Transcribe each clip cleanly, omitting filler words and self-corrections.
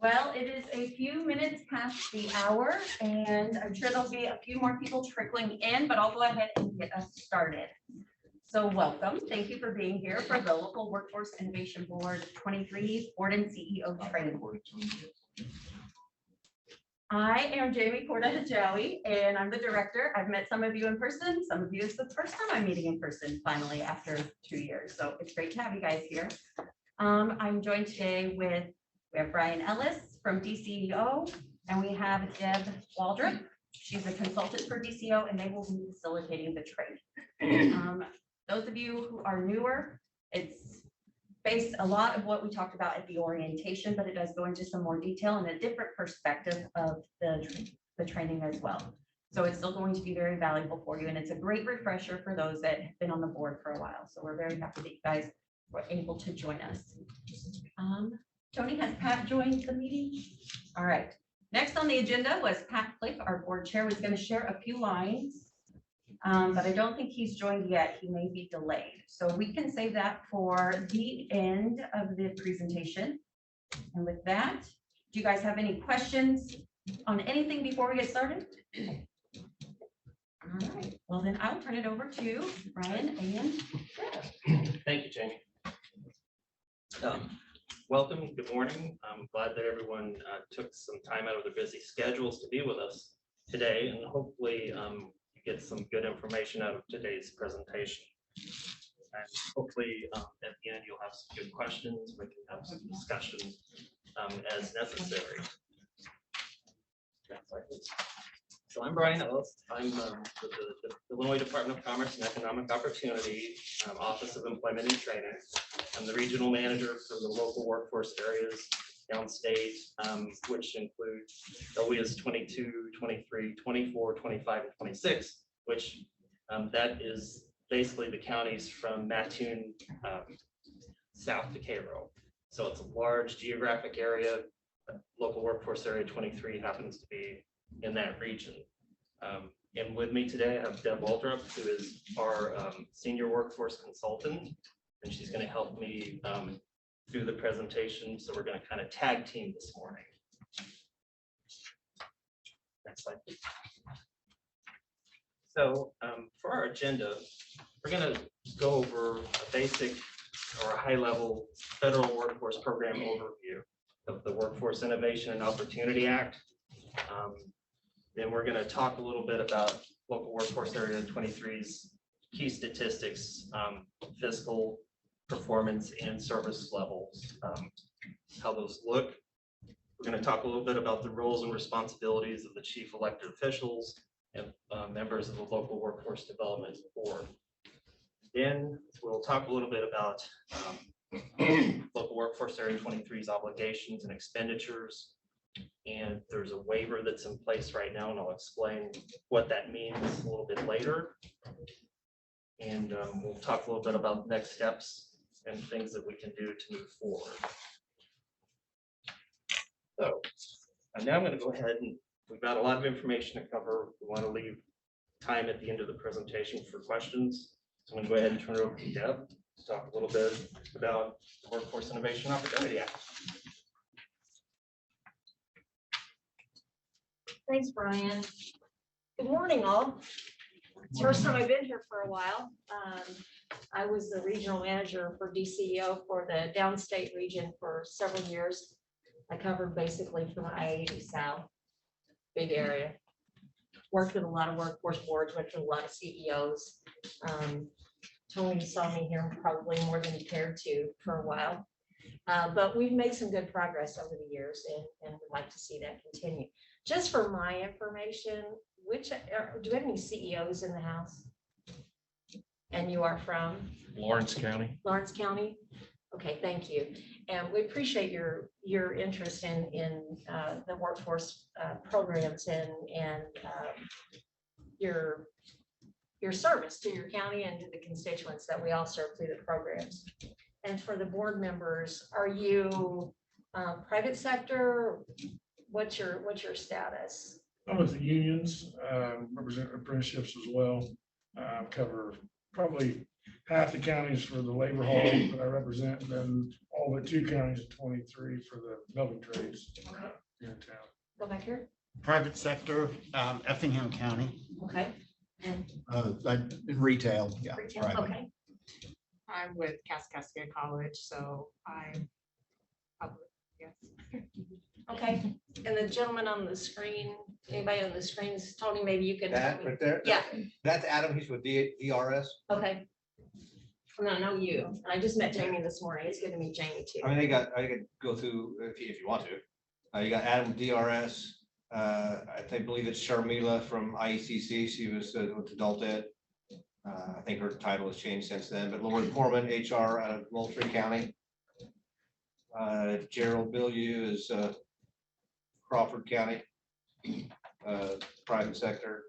Well, it is a few minutes past the hour, and I'm sure there'll be a few more people trickling in, but I'll go ahead and get us started. So welcome. Thank you for being here for the Local Workforce Innovation Board 23 Board and CEO Training. I am Jamie Porta-Hajawi, and I'm the director. I've met some of you in person. Some of you is the first time I'm meeting in person finally after 2 years. So it's great to have you guys here. I'm joined today with we have Brian Ellis from DCEO, and we have Deb Waldrop. She's a consultant for DCEO, and they will be facilitating the training. Those of you who are newer, it's based a lot of what we talked about at the orientation, but it does go into some more detail and a different perspective of the training as well. So it's still going to be very valuable for you, and it's a great refresher for those that have been on the board for a while. So we're very happy that you guys were able to join us. Tony, has Pat joined the meeting? All right. Next on the agenda was Pat Click, our board chair, was going to share a few lines, but I don't think he's joined yet. He may be delayed. So we can save that for the end of the presentation. And with that, do you guys have any questions on anything before we get started? All right. Well, then I'll turn it over to Brian and Deb. Thank you, Jamie. Welcome, good morning. I'm glad that everyone took some time out of their busy schedules to be with us today, and hopefully you get some good information out of today's presentation. And hopefully at the end you'll have some good questions. We can have some discussion as necessary. Next slide, please. So I'm Brian Ellis. I'm with the Illinois Department of Commerce and Economic Opportunity, Office of Employment and Training. I'm the regional manager for the local workforce areas downstate, which include LWIAs 22, 23, 24, 25, and 26, which that is basically the counties from Mattoon south to Cairo. So it's a large geographic area. Local workforce area 23 happens to be in that region. And with me today, I have Deb Waldrop, who is our senior workforce consultant, and she's going to help me through the presentation. So we're going to kind of tag team this morning. Next slide, please. So for our agenda, we're going to go over a basic or a high-level federal workforce program overview of the Workforce Innovation and Opportunity Act. Then we're going to talk a little bit about Local Workforce Area 23's key statistics, fiscal performance and service levels, how those look. We're going to talk a little bit about the roles and responsibilities of the chief elected officials and members of the Local Workforce Development Board. Then we'll talk a little bit about Local Workforce Area 23's obligations and expenditures. And there's a waiver that's in place right now, and I'll explain what that means a little bit later. And we'll talk a little bit about next steps and things that we can do to move forward. So now I'm going to go ahead, and we've got a lot of information to cover. We want to leave time at the end of the presentation for questions. So I'm going to go ahead and turn it over to Deb to talk a little bit about the Workforce Innovation Opportunity Act. Thanks, Brian. Good morning, all. It's the first time I've been here for a while. I was the regional manager for DCEO for the downstate region for several years. I covered basically from I-80 south, big area. Worked with a lot of workforce boards, went to a lot of CEOs. Tony saw me here probably more than he cared to for a while. But we've made some good progress over the years, and would like to see that continue. Just for my information, do we have any CEOs in the house? And you are from? Lawrence County. Lawrence County? Okay, thank you. And we appreciate your interest in the workforce programs and your service to your county and to the constituents that we all serve through the programs. And for the board members, are you private sector? What's your status? I'm with the unions, represent apprenticeships as well. Cover probably half the counties for the labor hall that I represent, and then all but 2 counties, 23 for the building trades here in town. Go back here. Private sector, Effingham County, Okay. And in retail, yeah. retail, private. okay. I'm with Kaskaskia College, so I'm public, yes. Okay, and the gentleman on the screen, anybody on the screen, is Tony, maybe you can. That right there? Yeah. That's Adam, he's with DRS. Okay. No, I know you. And I just met Jamie this morning. It's good to meet Jamie too. I mean, I could go through if you want to. You got Adam with DRS. I believe it's Sharmila from IECC. She was with Adult Ed. I think her title has changed since then, but Lauren Corman, HR out of Moultrie County. Gerald Billieu is Crawford County, private sector.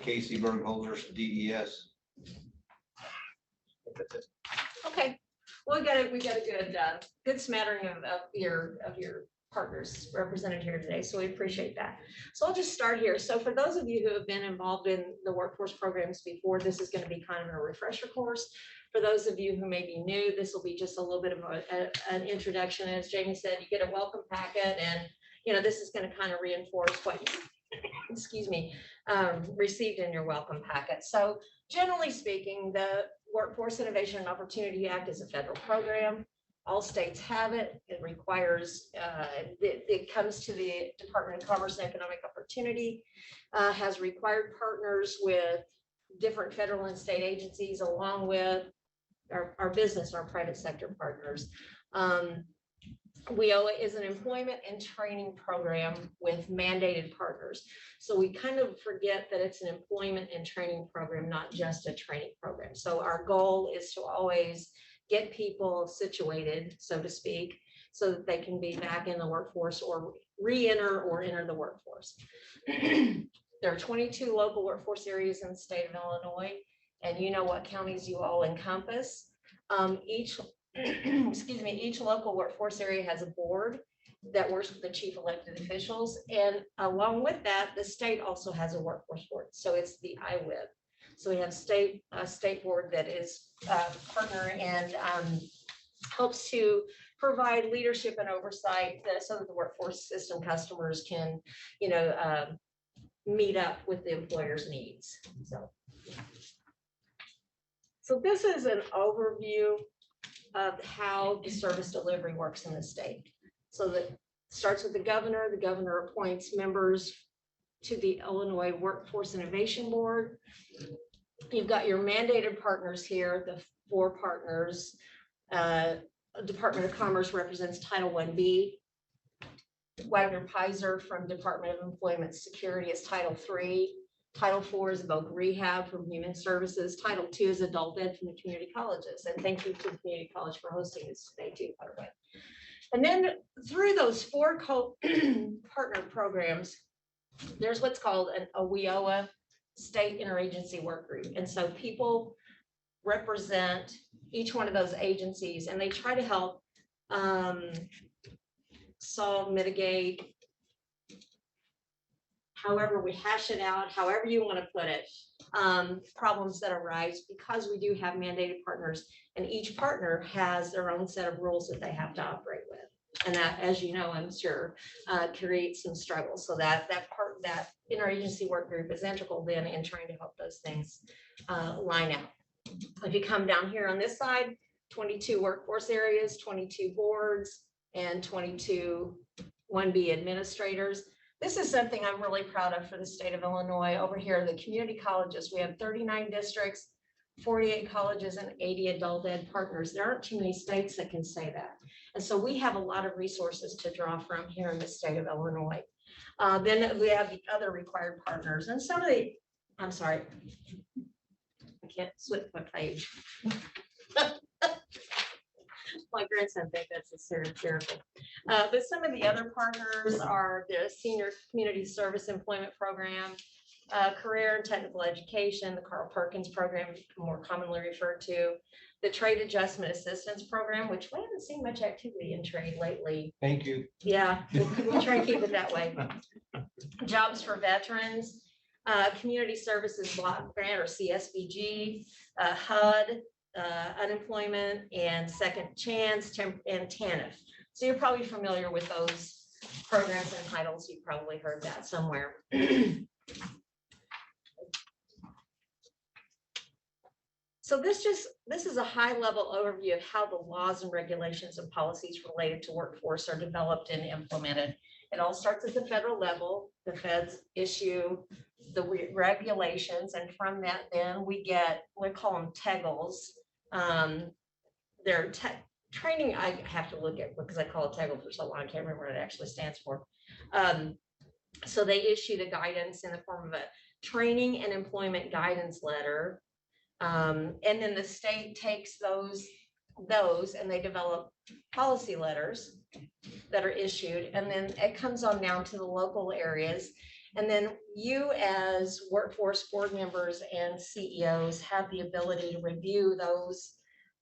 Casey Bergholzer's DES. Okay, well, we got a good smattering of your partners represented here today, so we appreciate that. So I'll just start here. So for those of you who have been involved in the workforce programs before, this is going to be kind of a refresher course. For those of you who may be new, this will be just a little bit of an introduction. As Jamie said, you get a welcome packet, and this is going to kind of reinforce what excuse me, received in your welcome packet. So generally speaking, the Workforce Innovation and Opportunity Act is a federal program. All states have it. It requires, it comes to the Department of Commerce and Economic Opportunity, has required partners with different federal and state agencies, along with our business, our private sector partners. WIA is an employment and training program with mandated partners. So we kind of forget that it's an employment and training program, not just a training program. So our goal is to always get people situated, so to speak, so that they can be back in the workforce or re-enter or enter the workforce. There are 22 local workforce areas in the state of Illinois, and you know what counties you all encompass. Each each local workforce area has a board that works with the chief elected officials. And along with that, the state also has a workforce board. So it's the LWIB. So we have a state board that is partner and helps to provide leadership and oversight so that the workforce system customers can, meet up with the employer's needs. So this is an overview of how the service delivery works in the state. So that starts with the governor. The governor appoints members to the Illinois Workforce Innovation Board. You've got your mandated partners here, the 4 partners. Department of Commerce represents Title 1B. Wagner Pizer from Department of Employment Security is Title 3. Title 4 is Voc Rehab from Human Services. Title 2 is Adult Ed from the community colleges. And thank you to the community college for hosting this today too, by the way. And then through those 4 partner programs, there's what's called a WIOA, State Interagency Work Group. And so people represent each one of those agencies, and they try to help solve, mitigate, however we hash it out, however you want to put it, problems that arise, because we do have mandated partners, and each partner has their own set of rules that they have to operate with. And that, as you know, I'm sure, creates some struggles. So that interagency work group is integral then in trying to help those things line out. If you come down here on this side, 22 workforce areas, 22 boards, and 22 1B administrators. This is something I'm really proud of for the state of Illinois. Over here, the community colleges, we have 39 districts, 48 colleges, and 80 adult ed partners. There aren't too many states that can say that. And so we have a lot of resources to draw from here in the state of Illinois. Then we have the other required partners, and some of the, I'm sorry, I can't switch my page. My grandson thinks that's hysterical. But some of the other partners are the Senior Community Service Employment Program, Career and Technical Education, the Carl Perkins Program, more commonly referred to, the Trade Adjustment Assistance Program, which we haven't seen much activity in trade lately. Thank you. Yeah, we'll try and keep it that way. Jobs for Veterans, Community Services Block Grant or CSBG, HUD, unemployment, and Second Chance, and TANF. So you're probably familiar with those programs and titles. You've probably heard that somewhere. So this is a high level overview of how the laws and regulations and policies related to workforce are developed and implemented. It all starts at the federal level. The feds issue the regulations, and from that, then we call them TEGLs. They're training. I have to look at because I call it TEGL for so long. I can't remember what it actually stands for. So they issue the guidance in the form of a training and employment guidance letter. And then the state takes those and they develop policy letters that are issued. And then it comes on down to the local areas. And then you as workforce board members and CEOs have the ability to review those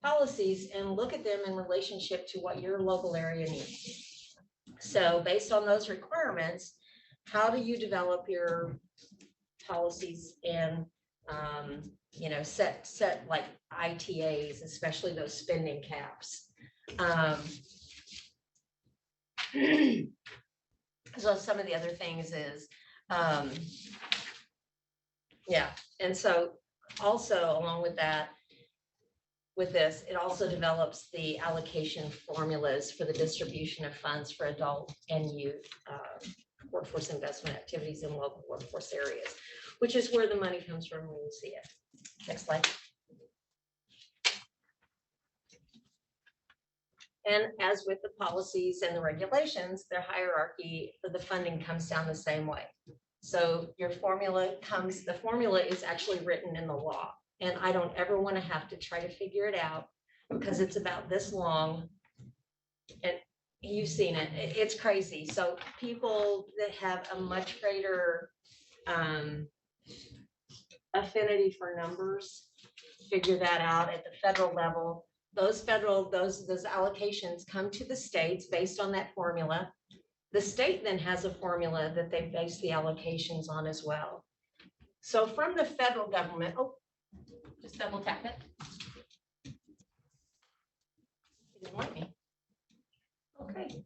policies and look at them in relationship to what your local area needs. So based on those requirements, how do you develop your policies and set like ITAs, especially those spending caps. So some of the other things is, and so also along with that, with this, it also develops the allocation formulas for the distribution of funds for adult and youth workforce investment activities in local workforce areas, which is where the money comes from when you see it. Next slide. And as with the policies and the regulations, their hierarchy for the funding comes down the same way. So your formula the formula is actually written in the law. And I don't ever want to have to try to figure it out because it's about this long. And you've seen it, it's crazy. So people that have a much greater affinity for numbers figure that out at the federal level. Those allocations come to the states based on that formula. The state then has a formula that they base the allocations on as well. So from the federal government, Just double tap it. you didn't like me. Okay.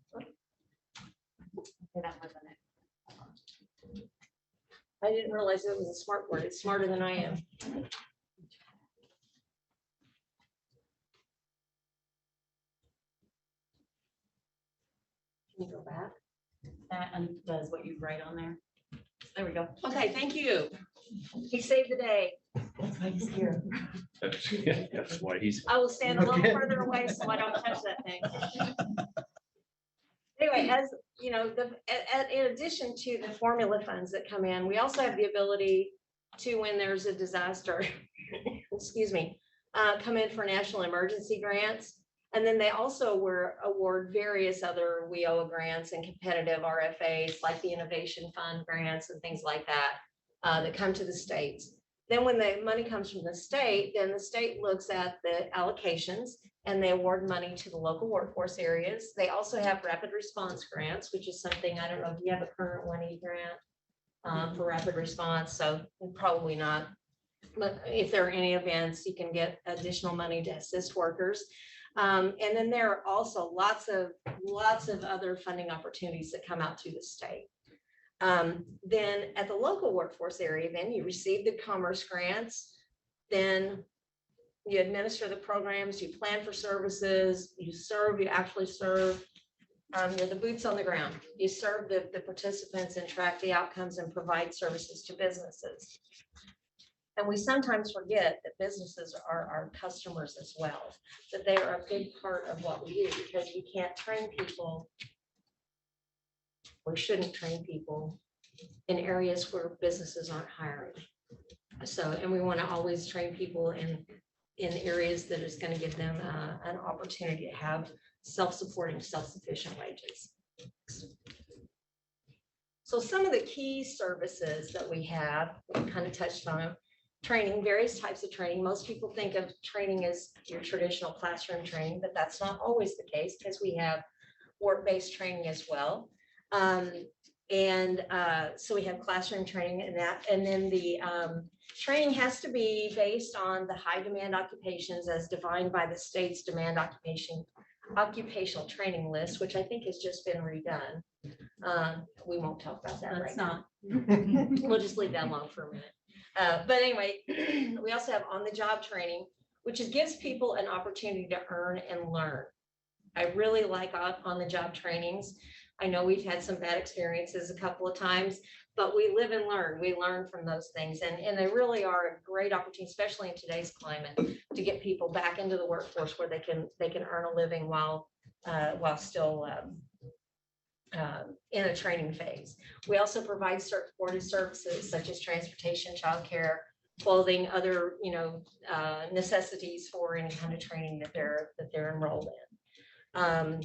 That wasn't it. I didn't realize it was a smart word. It's smarter than I am. Can you go back? That undoes what you write on there. There we go. Okay, thank you. He saved the day. That's why he's here. That's why he's. I will stand a little Okay. further away so I don't touch that thing. Anyway, as you know, in addition to the formula funds that come in, we also have the ability to, when there's a disaster, excuse me, come in for national emergency grants. And then they also award various other WIOA grants and competitive RFAs like the Innovation Fund grants and things like that that come to the states. Then when the money comes from the state, then the state looks at the allocations and they award money to the local workforce areas. They also have rapid response grants, which is something, I don't know, do you have a current 1E grant for rapid response? So probably not. But if there are any events, you can get additional money to assist workers. And then there are also lots of other funding opportunities that come out through the state. Then at the local workforce area, then you receive the commerce grants, then you administer the programs, you plan for services, you actually serve, you're the boots on the ground. You serve the participants and track the outcomes and provide services to businesses. And we sometimes forget that businesses are our customers as well, that they are a big part of what we do because we can't train people or shouldn't train people in areas where businesses aren't hiring. So, and we want to always train people in areas that is going to give them an opportunity to have self-supporting, self-sufficient wages. So some of the key services that we have, we kind of touched on them. Training, various types of training. Most people think of training as your traditional classroom training, but that's not always the case because we have work-based training as well. And so we have classroom training and that, and then the training has to be based on the high demand occupations as defined by the state's demand occupational training list, which I think has just been redone. We won't talk about that Let's right now. not. We'll just leave that alone for a minute. But anyway, we also have on-the-job training, which gives people an opportunity to earn and learn. I really like on-the-job trainings. I know we've had some bad experiences a couple of times, but we live and learn. We learn from those things, and they really are a great opportunity, especially in today's climate, to get people back into the workforce where they can earn a living while still in a training phase. We also provide supportive services such as transportation, childcare, clothing, other necessities for any kind of training that they're enrolled in.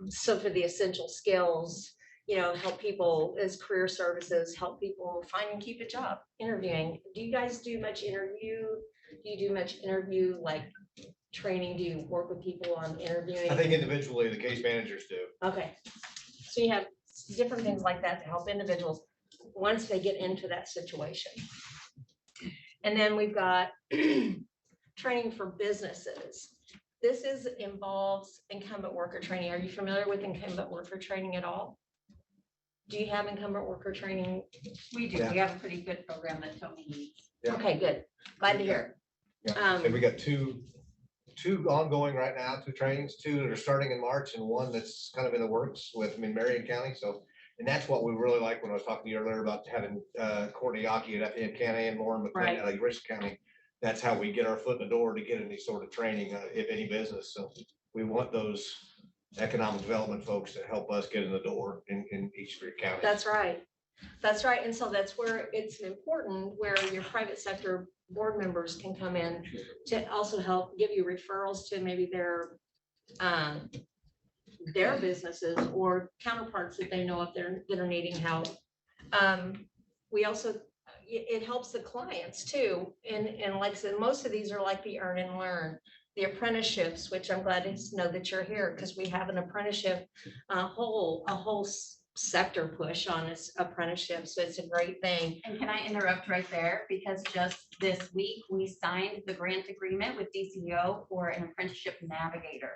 So for the essential skills, help people as career services, help people find and keep a job, interviewing. Do you guys do much interview? Do you do much interview like training? Do you work with people on interviewing? I think individually, the case managers do. Okay, so you have different things like that to help individuals once they get into that situation. And then we've got training for businesses. This involves incumbent worker training. Are you familiar with incumbent worker training at all? Do you have incumbent worker training? We do. Yeah. We have a pretty good program that Tony leads. Yeah. Okay, good. Glad to hear. Yeah, and we got two ongoing right now, two trainings, two that are starting in March and one that's kind of in the works with Marion County. So, and that's what we really like when I was talking to you earlier about having Courtney Yockey at Effingham County and Lauren McLean at Rich County. That's how we get our foot in the door to get any sort of training, if any business. So we want those economic development folks to help us get in the door in each of your counties. That's right. That's right. And so that's where it's important, where your private sector board members can come in to also help give you referrals to maybe their businesses or counterparts that they know of that are needing help. We also, it helps the clients too. And like I said, most of these are like the earn and learn, the apprenticeships, which I'm glad to know that you're here because we have an apprenticeship, a whole sector push on this apprenticeship. So it's a great thing. And can I interrupt right there? Because just this week, we signed the grant agreement with DCEO for an apprenticeship navigator.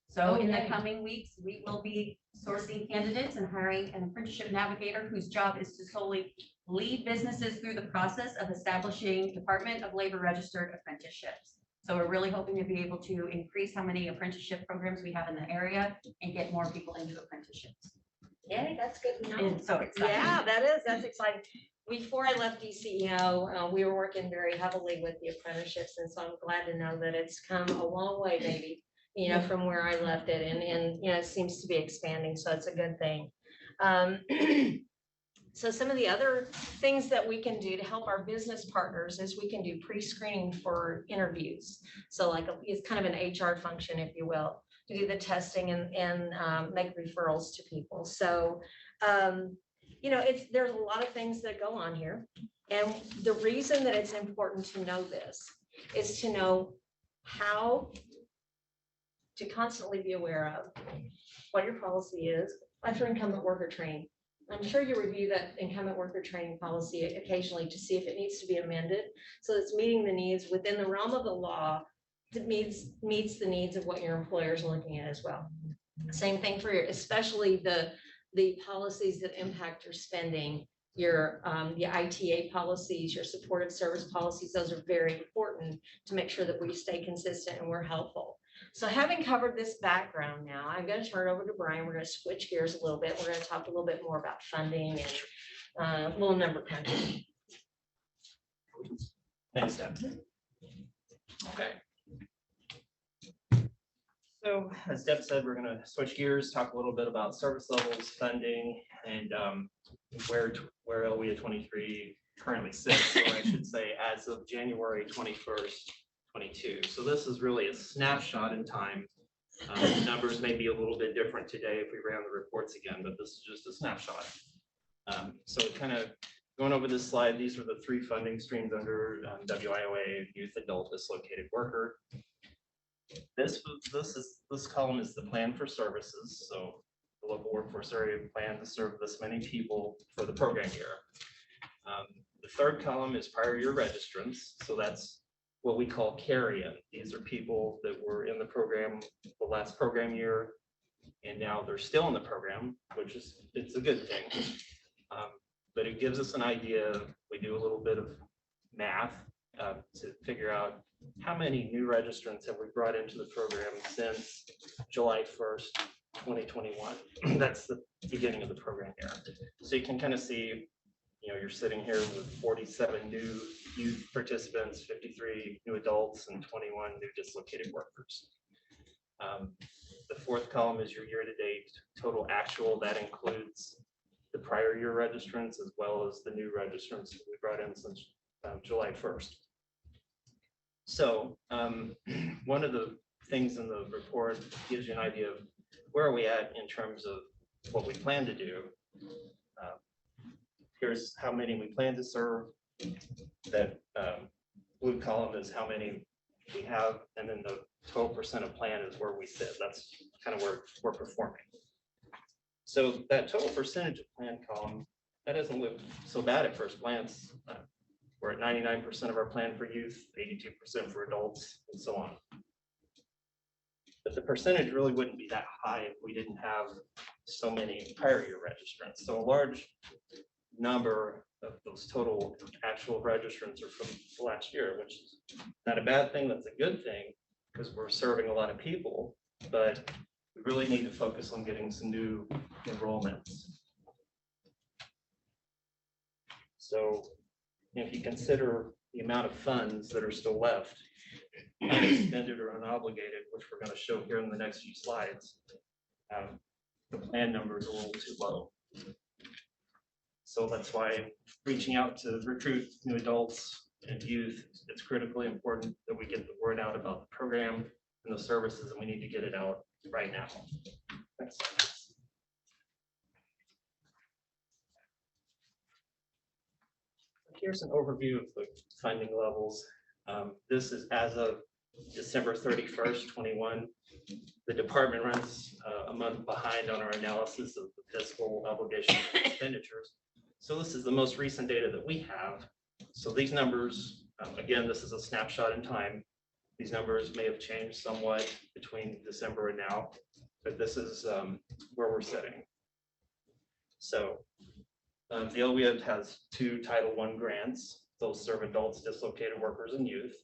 So in the coming weeks, we will be sourcing candidates and hiring an apprenticeship navigator whose job is to solely lead businesses through the process of establishing Department of Labor registered apprenticeships. So we're really hoping to be able to increase how many apprenticeship programs we have in the area and get more people into apprenticeships. Yeah, that's good to know. And so exciting. Yeah, that's exciting. Before I left DCEO, we were working very heavily with the apprenticeships. And so I'm glad to know that it's come a long way, baby, from where I left it. And it seems to be expanding. So it's a good thing. So some of the other things that we can do to help our business partners is we can do pre-screening for interviews. So like it's kind of an HR function, if you will, to do the testing and make referrals to people. So, there's a lot of things that go on here. And the reason that it's important to know this is to know how to constantly be aware of what your policy is, like for incumbent worker training. I'm sure you review that incumbent worker training policy occasionally to see if it needs to be amended. So it's meeting the needs within the realm of the law that meets the needs of what your employer is looking at as well. Same thing for especially the policies that impact your spending, your ITA policies, your supportive service policies. Those are very important to make sure that we stay consistent and we're helpful. So having covered this background now, I'm going to turn it over to Brian. We're going to switch gears a little bit. We're going to talk a little bit more about funding and little number crunching. Thanks, Deb. Okay. So as Deb said, we're going to switch gears, talk a little bit about service levels, funding, and where LWIA 23 currently sits, or I should say as of January 21st, 22. So this is really a snapshot in time. The numbers may be a little bit different today if we ran the reports again, but this is just a snapshot. So kind of going over this slide, these are the three funding streams under WIOA, youth, adult, dislocated worker. This column is the plan for services. So the local workforce area plan to serve this many people for the program year. The third column is prior year registrants. So that's what we call carry-in. These are people that were in the program the last program year, and now they're still in the program, which is, it's a good thing. But it gives us an idea. We do a little bit of math to figure out how many new registrants have we brought into the program since July 1st, 2021. That's the beginning of the program year. So you can kind of see, you know, you're sitting here with 47 new youth participants, 53 new adults, and 21 new dislocated workers. The fourth column is your year-to-date total actual. That includes the prior year registrants as well as the new registrants we brought in since July 1st. So one of the things in the report gives you an idea of where are we at in terms of what we plan to do. Here's how many we plan to serve. That blue column is how many we have, and then the total percent of plan is where we sit. That's kind of where we're performing. So that total percentage of plan column, that doesn't look so bad at first glance. We're at 99% of our plan for youth, 82% for adults, and so on. But the percentage really wouldn't be that high if we didn't have so many prior year registrants. So a large number of those total actual registrants are from last year, which is not a bad thing. That's a good thing because we're serving a lot of people, but we really need to focus on getting some new enrollments. So if you consider the amount of funds that are still left, unexpended or unobligated, which we're going to show here in the next few slides, the plan number is a little too low. So that's why reaching out to recruit new adults and youth, it's critically important that we get the word out about the program and the services, and we need to get it out right now. Thanks. Here's an overview of the funding levels. This is as of December 31st, 21. The department runs a month behind on our analysis of the fiscal obligation expenditures. So this is the most recent data that we have. So these numbers, again, this is a snapshot in time. These numbers may have changed somewhat between December and now, but this is where we're sitting. So the LWIA has 2 Title I grants. Those serve adults, dislocated workers, and youth.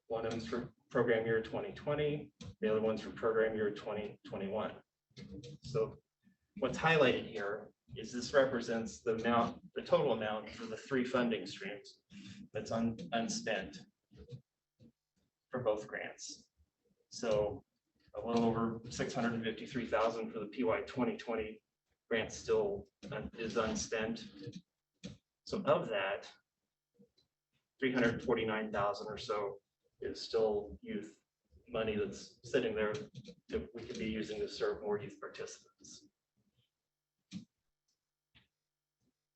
One of them is for program year 2020. The other one's for program year 2021. So what's highlighted here is this represents the amount, the total amount for the 3 funding streams that's unspent for both grants. So a little over 653,000 for the PY 2020 grant still is unspent. So of that, 349,000 or so is still youth money that's sitting there that we could be using to serve more youth participants.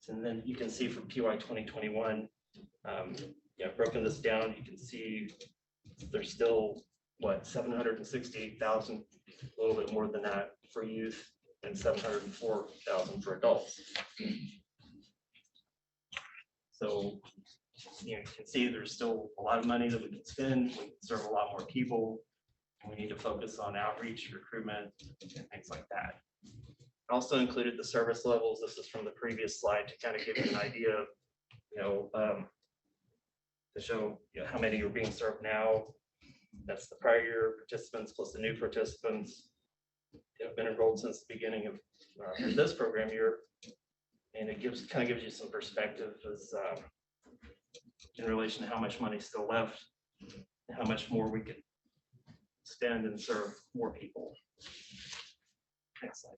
And then you can see from PY 2021, broken this down, you can see there's still, what, 768,000, a little bit more than that for youth, and 704,000 for adults. So you can see there's still a lot of money that we can spend. We can serve a lot more people, and we need to focus on outreach, recruitment, and things like that. I also included the service levels. This is from the previous slide to kind of give you an idea of, to show how many are being served now. That's the prior year participants plus the new participants that have been enrolled since the beginning of this program year. And it kind of gives you some perspective as in relation to how much money is still left and how much more we could spend and serve more people. Next slide.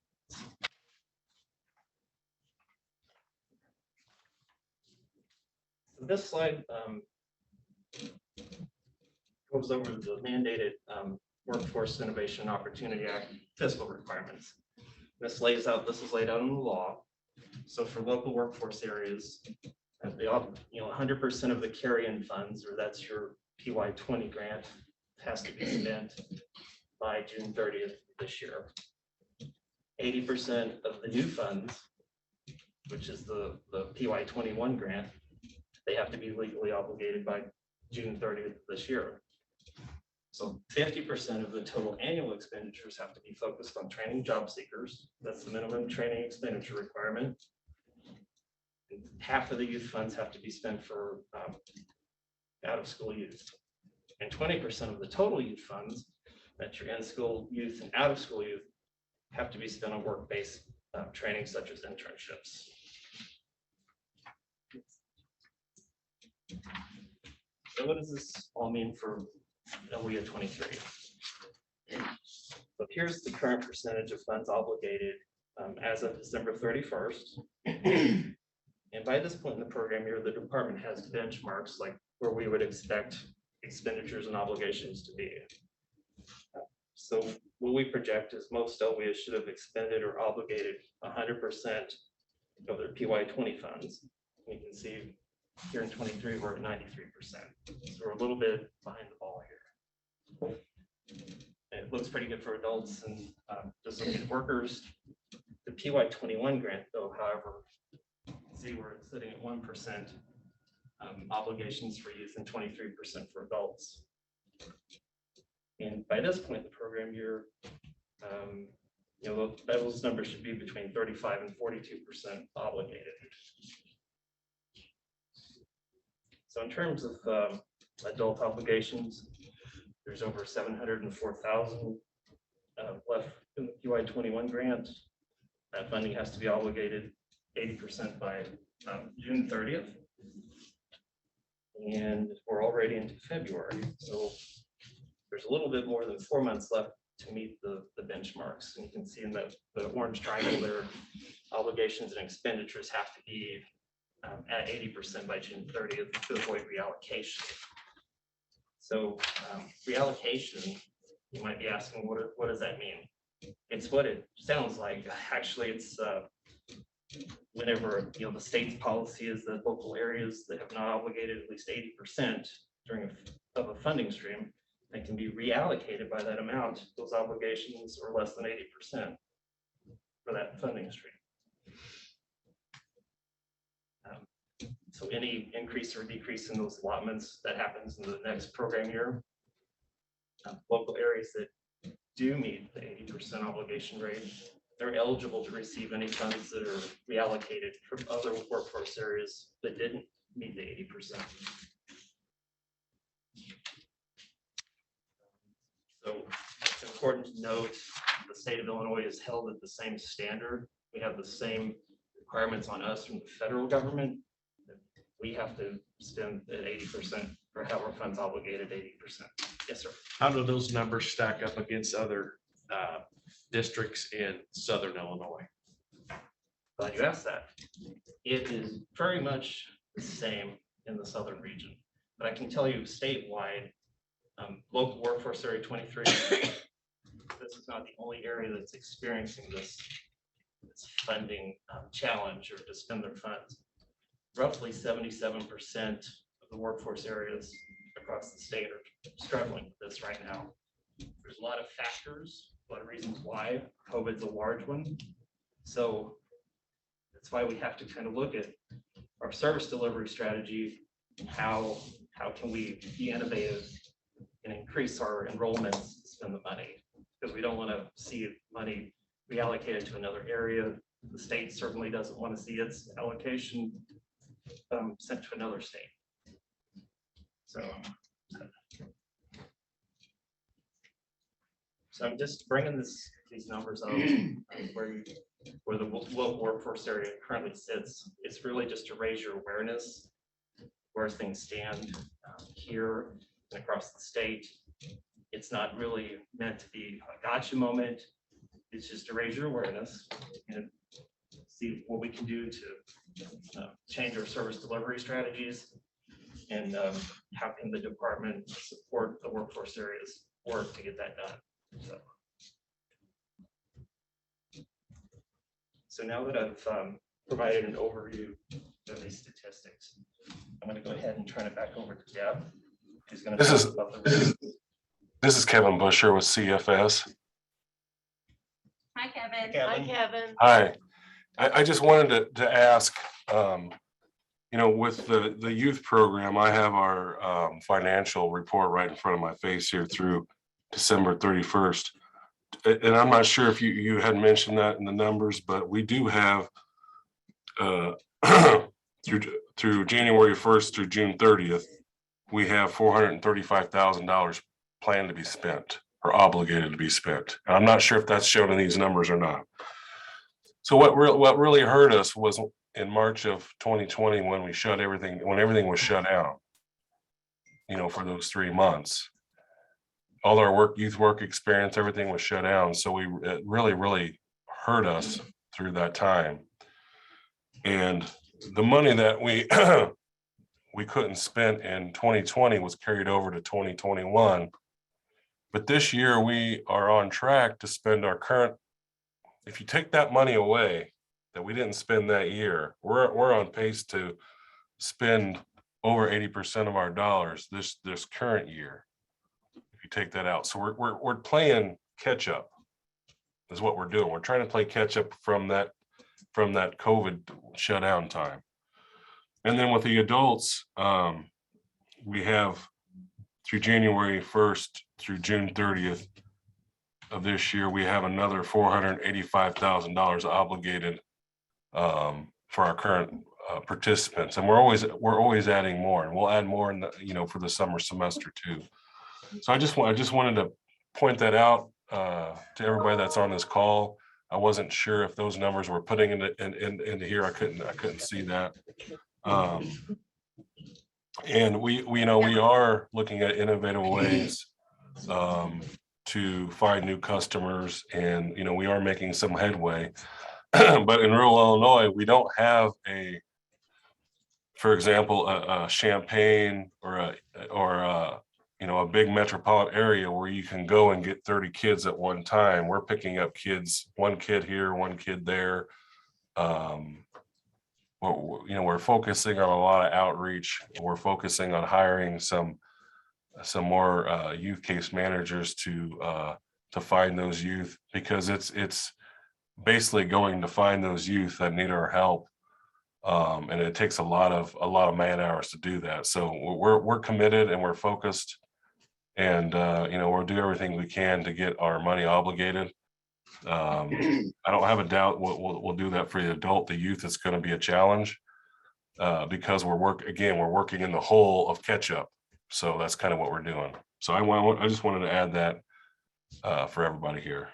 So this slide goes over the mandated Workforce Innovation Opportunity Act fiscal requirements. This is laid out in the law. So for local workforce areas, they all, 100% of the carry-in funds, or that's your PY 20 grant, has to be spent by June 30th this year. 80% of the new funds, which is the PY21 grant, they have to be legally obligated by June 30th this year. So 50% of the total annual expenditures have to be focused on training job seekers. That's the minimum training expenditure requirement. And half of the youth funds have to be spent for out-of-school youth. And 20% of the total youth funds, that's your in-school youth and out-of-school youth, have to be spent on work-based training such as internships. So what does this all mean for LWIA 23? So here's the current percentage of funds obligated as of December 31st. And by this point in the program year, the department has benchmarks like where we would expect expenditures and obligations to be. So what we project is most LWIA should have expended or obligated 100% of their PY20 funds. You can see here in 23, we're at 93%. So we're a little bit behind the ball here. It looks pretty good for adults and just looking at workers. The PY21 grant, though, however, see where it's sitting at 1% obligations for youth and 23% for adults. And by this point in the program year, those numbers should be between 35 and 42% obligated. So in terms of adult obligations, there's over 704,000 left in the PY21 grant. That funding has to be obligated 80% by June 30th. And we're already into February. So there's a little bit more than 4 months left to meet the benchmarks. And you can see in the orange triangle there, obligations and expenditures have to be at 80% by June 30th to avoid reallocation. So reallocation, you might be asking, what does that mean? It's what it sounds like. Actually, it's whenever the state's policy is that local areas that have not obligated at least 80% of a funding stream, they can be reallocated by that amount. Those obligations are less than 80% for that funding stream. So any increase or decrease in those allotments that happens in the next program year, local areas that do meet the 80% obligation rate, they're eligible to receive any funds that are reallocated from other workforce areas that didn't meet the 80%. So it's important to note the state of Illinois is held at the same standard. We have the same requirements on us from the federal government. We have to spend at 80% or have our funds obligated 80%. Yes, sir. How do those numbers stack up against other districts in Southern Illinois? Glad you asked that. It is very much the same in the southern region, but I can tell you statewide, local workforce area 23, this is not the only area that's experiencing this funding challenge or to spend their funds. Roughly 77% of the workforce areas across the state are struggling with this right now. There's a lot of factors, a lot of reasons why. COVID's a large one. So that's why we have to kind of look at our service delivery strategy. How can we be innovative and increase our enrollments to spend the money? Because we don't want to see money reallocated to another area. The state certainly doesn't want to see its allocation sent to another state. So I'm just bringing these numbers up where the local workforce area currently sits. It's really just to raise your awareness where things stand here and across the state. It's not really meant to be a gotcha moment. It's just to raise your awareness and see what we can do to change our service delivery strategies and how can the department support the workforce areas work to get that done. So now that I've provided an overview of these statistics, I'm going to go ahead and turn it back over to Deb, who's going to talk about the This is Kevin Busher with CFS. Hi, Hi, Kevin. Hi, Kevin. Kevin. Hi, I just wanted to ask, with the youth program, I have our financial report right in front of my face here through December 31st. And I'm not sure if you had mentioned that in the numbers, but we do have through January 1st through June 30th, we have $435,000 planned to be spent or obligated to be spent. And I'm not sure if that's shown in these numbers or not. So what really hurt us was in March of 2020 when everything was shut down, for those 3 months. All our youth work experience, everything was shut down. So it really hurt us through that time. And the money that we couldn't spend in 2020 was carried over to 2021. But this year we are on track to spend our current, if you take that money away that we didn't spend that year, we're on pace to spend over 80% of our dollars this current year. If you take that out. So we're playing catch up is what we're doing. We're trying to play catch up from that COVID shutdown time. And then with the adults, we have through January 1st through June 30th of this year, we have another $485,000 obligated for our current participants. And we're always adding more, and we'll add more in the, for the summer semester too. So I just wanted to point that out to everybody that's on this call. I wasn't sure if those numbers were putting into here. I couldn't see that. And we are looking at innovative ways to find new customers, and we are making some headway. But in rural Illinois, we don't have for example, a Champaign or a big metropolitan area where you can go and get 30 kids at one time. We're picking up kids, one kid here, one kid there. We're focusing on a lot of outreach. We're focusing on hiring some more youth case managers to find those youth, because it's basically going to find those youth that need our help. And it takes a lot of man hours to do that. So we're committed and we're focused, and we'll do everything we can to get our money obligated. I don't have a doubt we'll do that for the adult. The youth is going to be a challenge because we're working in the hole of catch up. So that's kind of what we're doing. So I just wanted to add that for everybody here.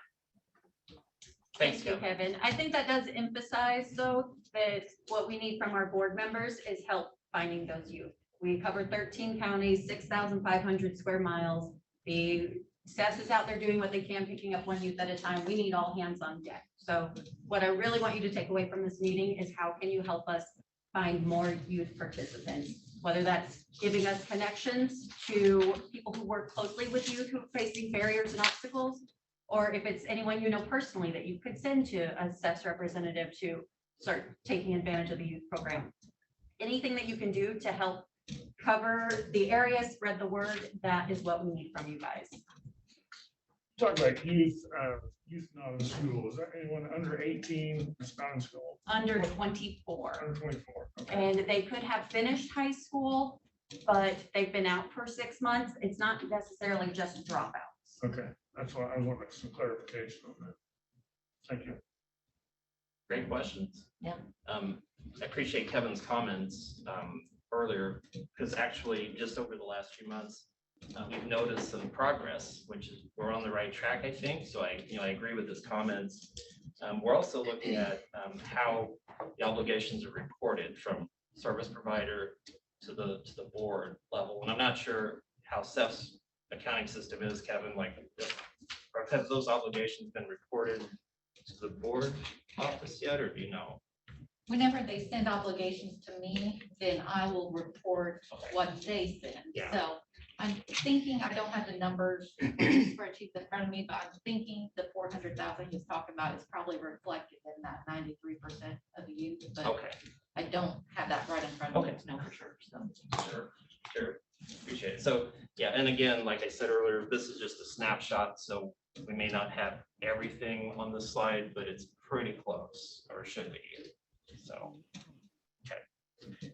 Thank you, Kevin. I think that does emphasize, though, that what we need from our board members is help finding those youth. We cover 13 counties, 6,500 square miles. The staff is out there doing what they can, picking up one youth at a time. We need all hands on deck. So what I really want you to take away from this meeting is how can you help us find more youth participants, whether that's giving us connections to people who work closely with youth who are facing barriers and obstacles, or if it's anyone you know personally that you could send to a SEF's representative to start taking advantage of the youth program. Anything that you can do to help cover the area, spread the word, that is what we need from you guys. Talk about youth not in school. Is there anyone under 18 that's not in school? Under 24. Under 24. Okay. And they could have finished high school, but they've been out for 6 months. It's not necessarily just dropouts. Okay, that's why I wanted some clarification on that. Thank you. Great questions. Yeah. I appreciate Kevin's comments earlier, because actually just over the last few months, we've noticed some progress, which is we're on the right track, I think. So I agree with his comments. We're also looking at how the obligations are reported from service provider to the board level. And I'm not sure how SEF's accounting system is, Kevin, or have those obligations been reported to the board office yet, or do you know? Whenever they send obligations to me, then I will report what they send. Yeah. So I'm thinking, I don't have the numbers spreadsheets in front of me, but I'm thinking the 400,000 he's talking about is probably reflected in that 93% of the youth, but Okay. I don't have that right in front of me Okay. to know for sure. So Sure. Appreciate it. So Yeah, and again, like I said earlier, this is just a snapshot, so we may not have everything on the slide, but it's pretty close, or should be. So, okay. Any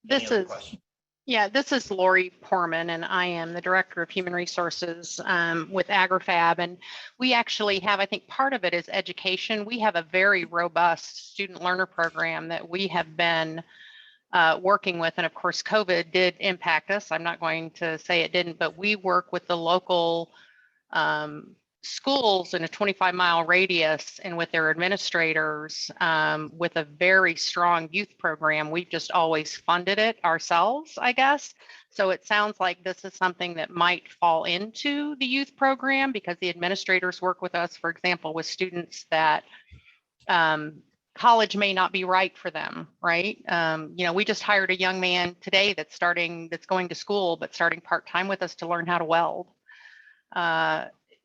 This other is, questions? yeah, this is Lori Porman, and I am the Director of Human Resources with AgriFab. And we actually have, I think part of it is education. We have a very robust student learner program that we have been working with. And of course, COVID did impact us. I'm not going to say it didn't, but we work with the local schools in a 25-mile radius and with their administrators with a very strong youth program. We've just always funded it ourselves, I guess. So it sounds like this is something that might fall into the youth program because the administrators work with us, for example, with students that college may not be right for them, right? You know, we just hired a young man today that's going to school, but starting part-time with us to learn how to weld.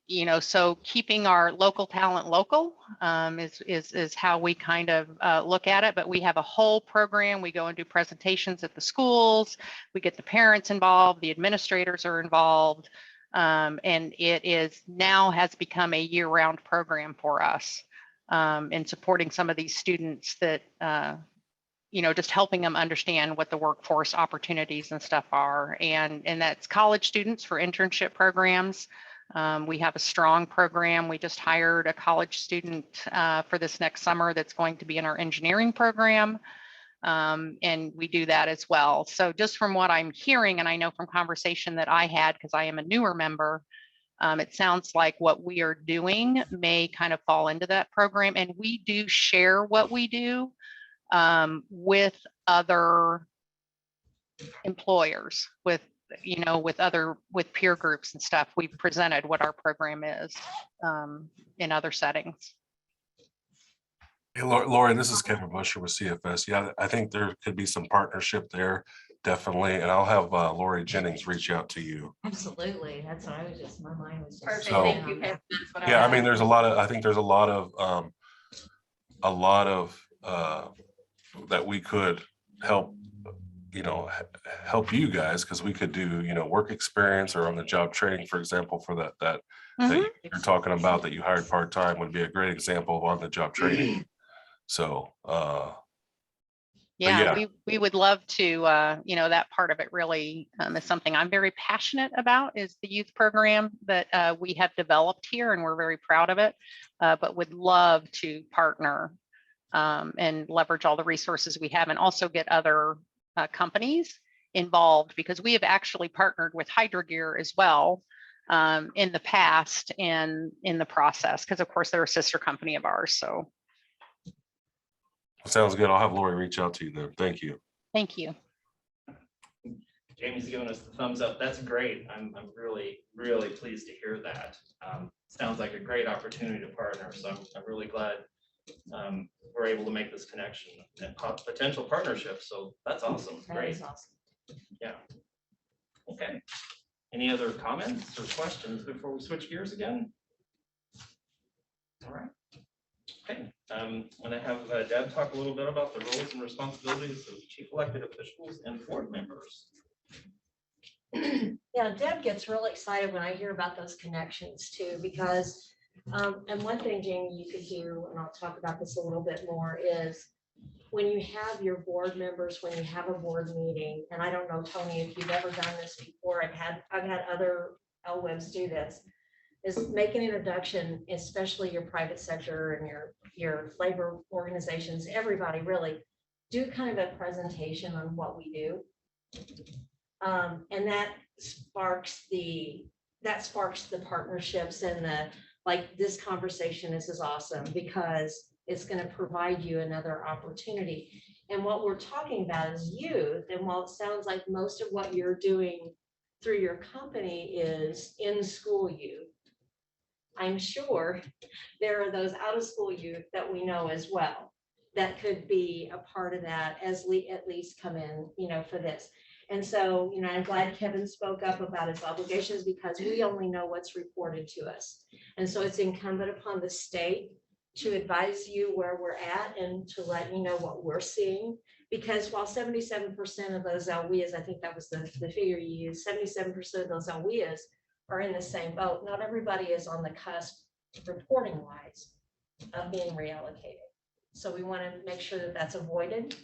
You know, so keeping our local talent local is how we kind of look at it. But we have a whole program. We go and do presentations at the schools. We get the parents involved. The administrators are involved. And it is now has become a year-round program for us in supporting some of these students that, you know, just helping them understand what the workforce opportunities and stuff are. And that's college students for internship programs. We have a strong program. We just hired a college student for this next summer that's going to be in our engineering program. And we do that as well. So just from what I'm hearing, and I know from conversation that I had, because I am a newer member, it sounds like what we are doing may kind of fall into that program. And we do share what we do with other employers, with peer groups and stuff. We've presented what our program is in other settings. Hey, Lori, this is Kevin Busher with CFS. Yeah, I think there could be some partnership there, definitely. And I'll have Lori Jennings reach out to you. Absolutely. That's what I was just, my mind was just. Perfect. So- Thank you, Kevin. That's what Yeah, I had. mean, there's a lot of, I think there's a lot of that we could help, you know, help you guys, because we could do, you know, work experience or on the job training, for example, for that Mhm. you're talking about that you hired part-time would be a great example of on the job training. So, Yeah, yeah. we would love to, you know, that part of it really is something I'm very passionate about, is the youth program that we have developed here, and we're very proud of it, but would love to partner and leverage all the resources we have, and also get other companies involved, because we have actually partnered with Hydrogear as well in the past and in the process, because of course they're a sister company of ours. So Sounds good. I'll have Lori reach out to you then. Thank you. thank you. Jamie's giving us the thumbs up. That's great. I'm really, really pleased to hear that. Sounds like a great opportunity to partner. So I'm really glad we're able to make this connection and potential partnership. So that's awesome. That Great. is awesome. Yeah. Okay. Any other comments or questions before we switch gears again? All right. Okay. I'm going to have Deb talk a little bit about the roles and responsibilities of chief elected officials and board members. Yeah, Deb gets really excited when I hear about those connections too, because, and one thing, Jamie, you could do, and I'll talk about this a little bit more, is when you have your board members, when you have a board meeting, and I don't know, Tony, if you've ever done this before, I've had other LWIBs do this, is make an introduction, especially your private sector and your labor organizations, everybody really do kind of a presentation on what we do. And that sparks the partnerships and the, like, this conversation, this is awesome because it's going to provide you another opportunity. And what we're talking about is youth. And while it sounds like most of what you're doing through your company is in school youth, I'm sure there are those out of school youth that we know as well that could be a part of that, as at least come in, you know, for this. And so, you know, I'm glad Kevin spoke up about his obligations, because we only know what's reported to us. And so it's incumbent upon the state to advise you where we're at and to let you know what we're seeing. Because while 77% of those LWIAs, I think that was the figure you used, 77% of those LWIAs are in the same boat. Not everybody is on the cusp reporting wise of being reallocated. So we want to make sure that that's avoided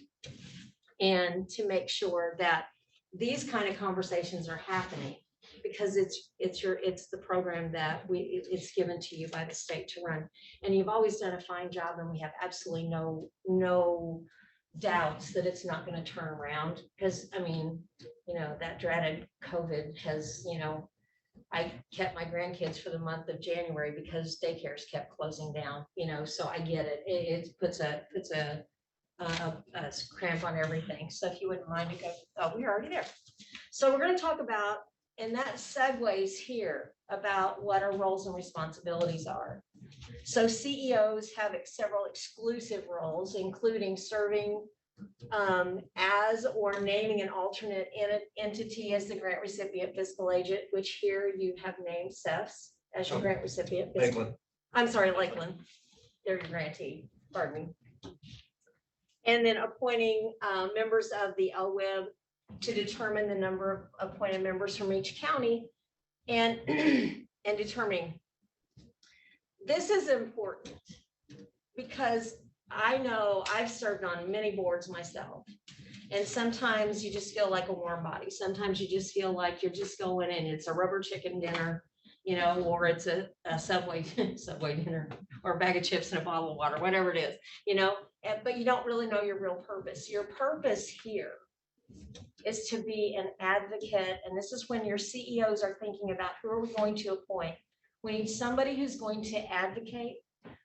and to make sure that these kind of conversations are happening because it's the program that it's given to you by the state to run. And you've always done a fine job and we have absolutely no doubts that it's not going to turn around. Because I mean, you know, that dreaded COVID has, you know, I kept my grandkids for the month of January because daycares kept closing down, you know, so I get it. It puts a cramp on everything. So if you wouldn't mind to go, oh, we're already there. So we're going to talk about, and that segues here about what our roles and responsibilities are. So CEOs have several exclusive roles, including serving as or naming an alternate entity as the grant recipient fiscal agent, which here you have named Seth's as your grant recipient. Lakeland. I'm sorry, Lakeland. They're your grantee, pardon me. And then appointing members of the LWIB to determine the number of appointed members from each county and determining. This is important because I know I've served on many boards myself. And sometimes you just feel like a warm body. Sometimes you just feel like you're just going and it's a rubber chicken dinner, you know, or it's a Subway dinner or a bag of chips and a bottle of water, whatever it is, you know, but you don't really know your real purpose. Your purpose here is to be an advocate. And this is when your CEOs are thinking about who are we going to appoint. We need somebody who's going to advocate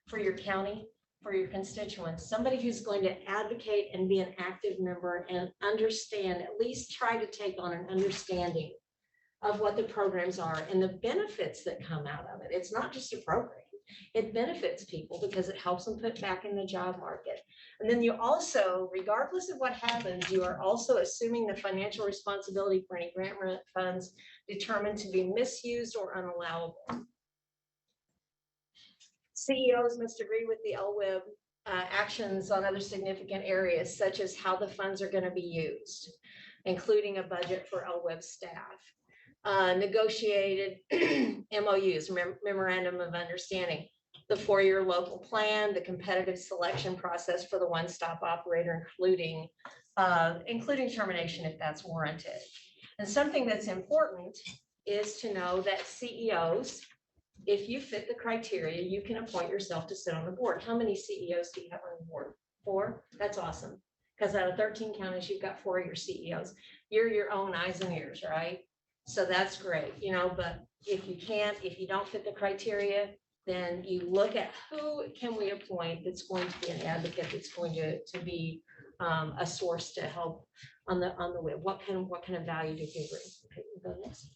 for your county, for your constituents, somebody who's going to advocate and be an active member and understand, at least try to take on an understanding of what the programs are and the benefits that come out of it. It's not just a program. It benefits people because it helps them put back in the job market. And then you also, regardless of what happens, you are also assuming the financial responsibility for any grant funds determined to be misused or unallowable. CEOs must agree with the LWIB actions on other significant areas, such as how the funds are going to be used, including a budget for LWIB staff. Negotiated MOUs, memorandum of understanding, the 4-year local plan, the competitive selection process for the one-stop operator, including termination if that's warranted. And something that's important is to know that CEOs, if you fit the criteria, you can appoint yourself to sit on the board. How many CEOs do you have on the board? 4? That's awesome. Because out of 13 counties, you've got 4 of your CEOs. You're your own eyes and ears, right? So that's great, you know, but if you don't fit the criteria, then you look at who can we appoint that's going to be an advocate, that's going to be a source to help on the web. What kind of value do you bring? Okay, we'll go next.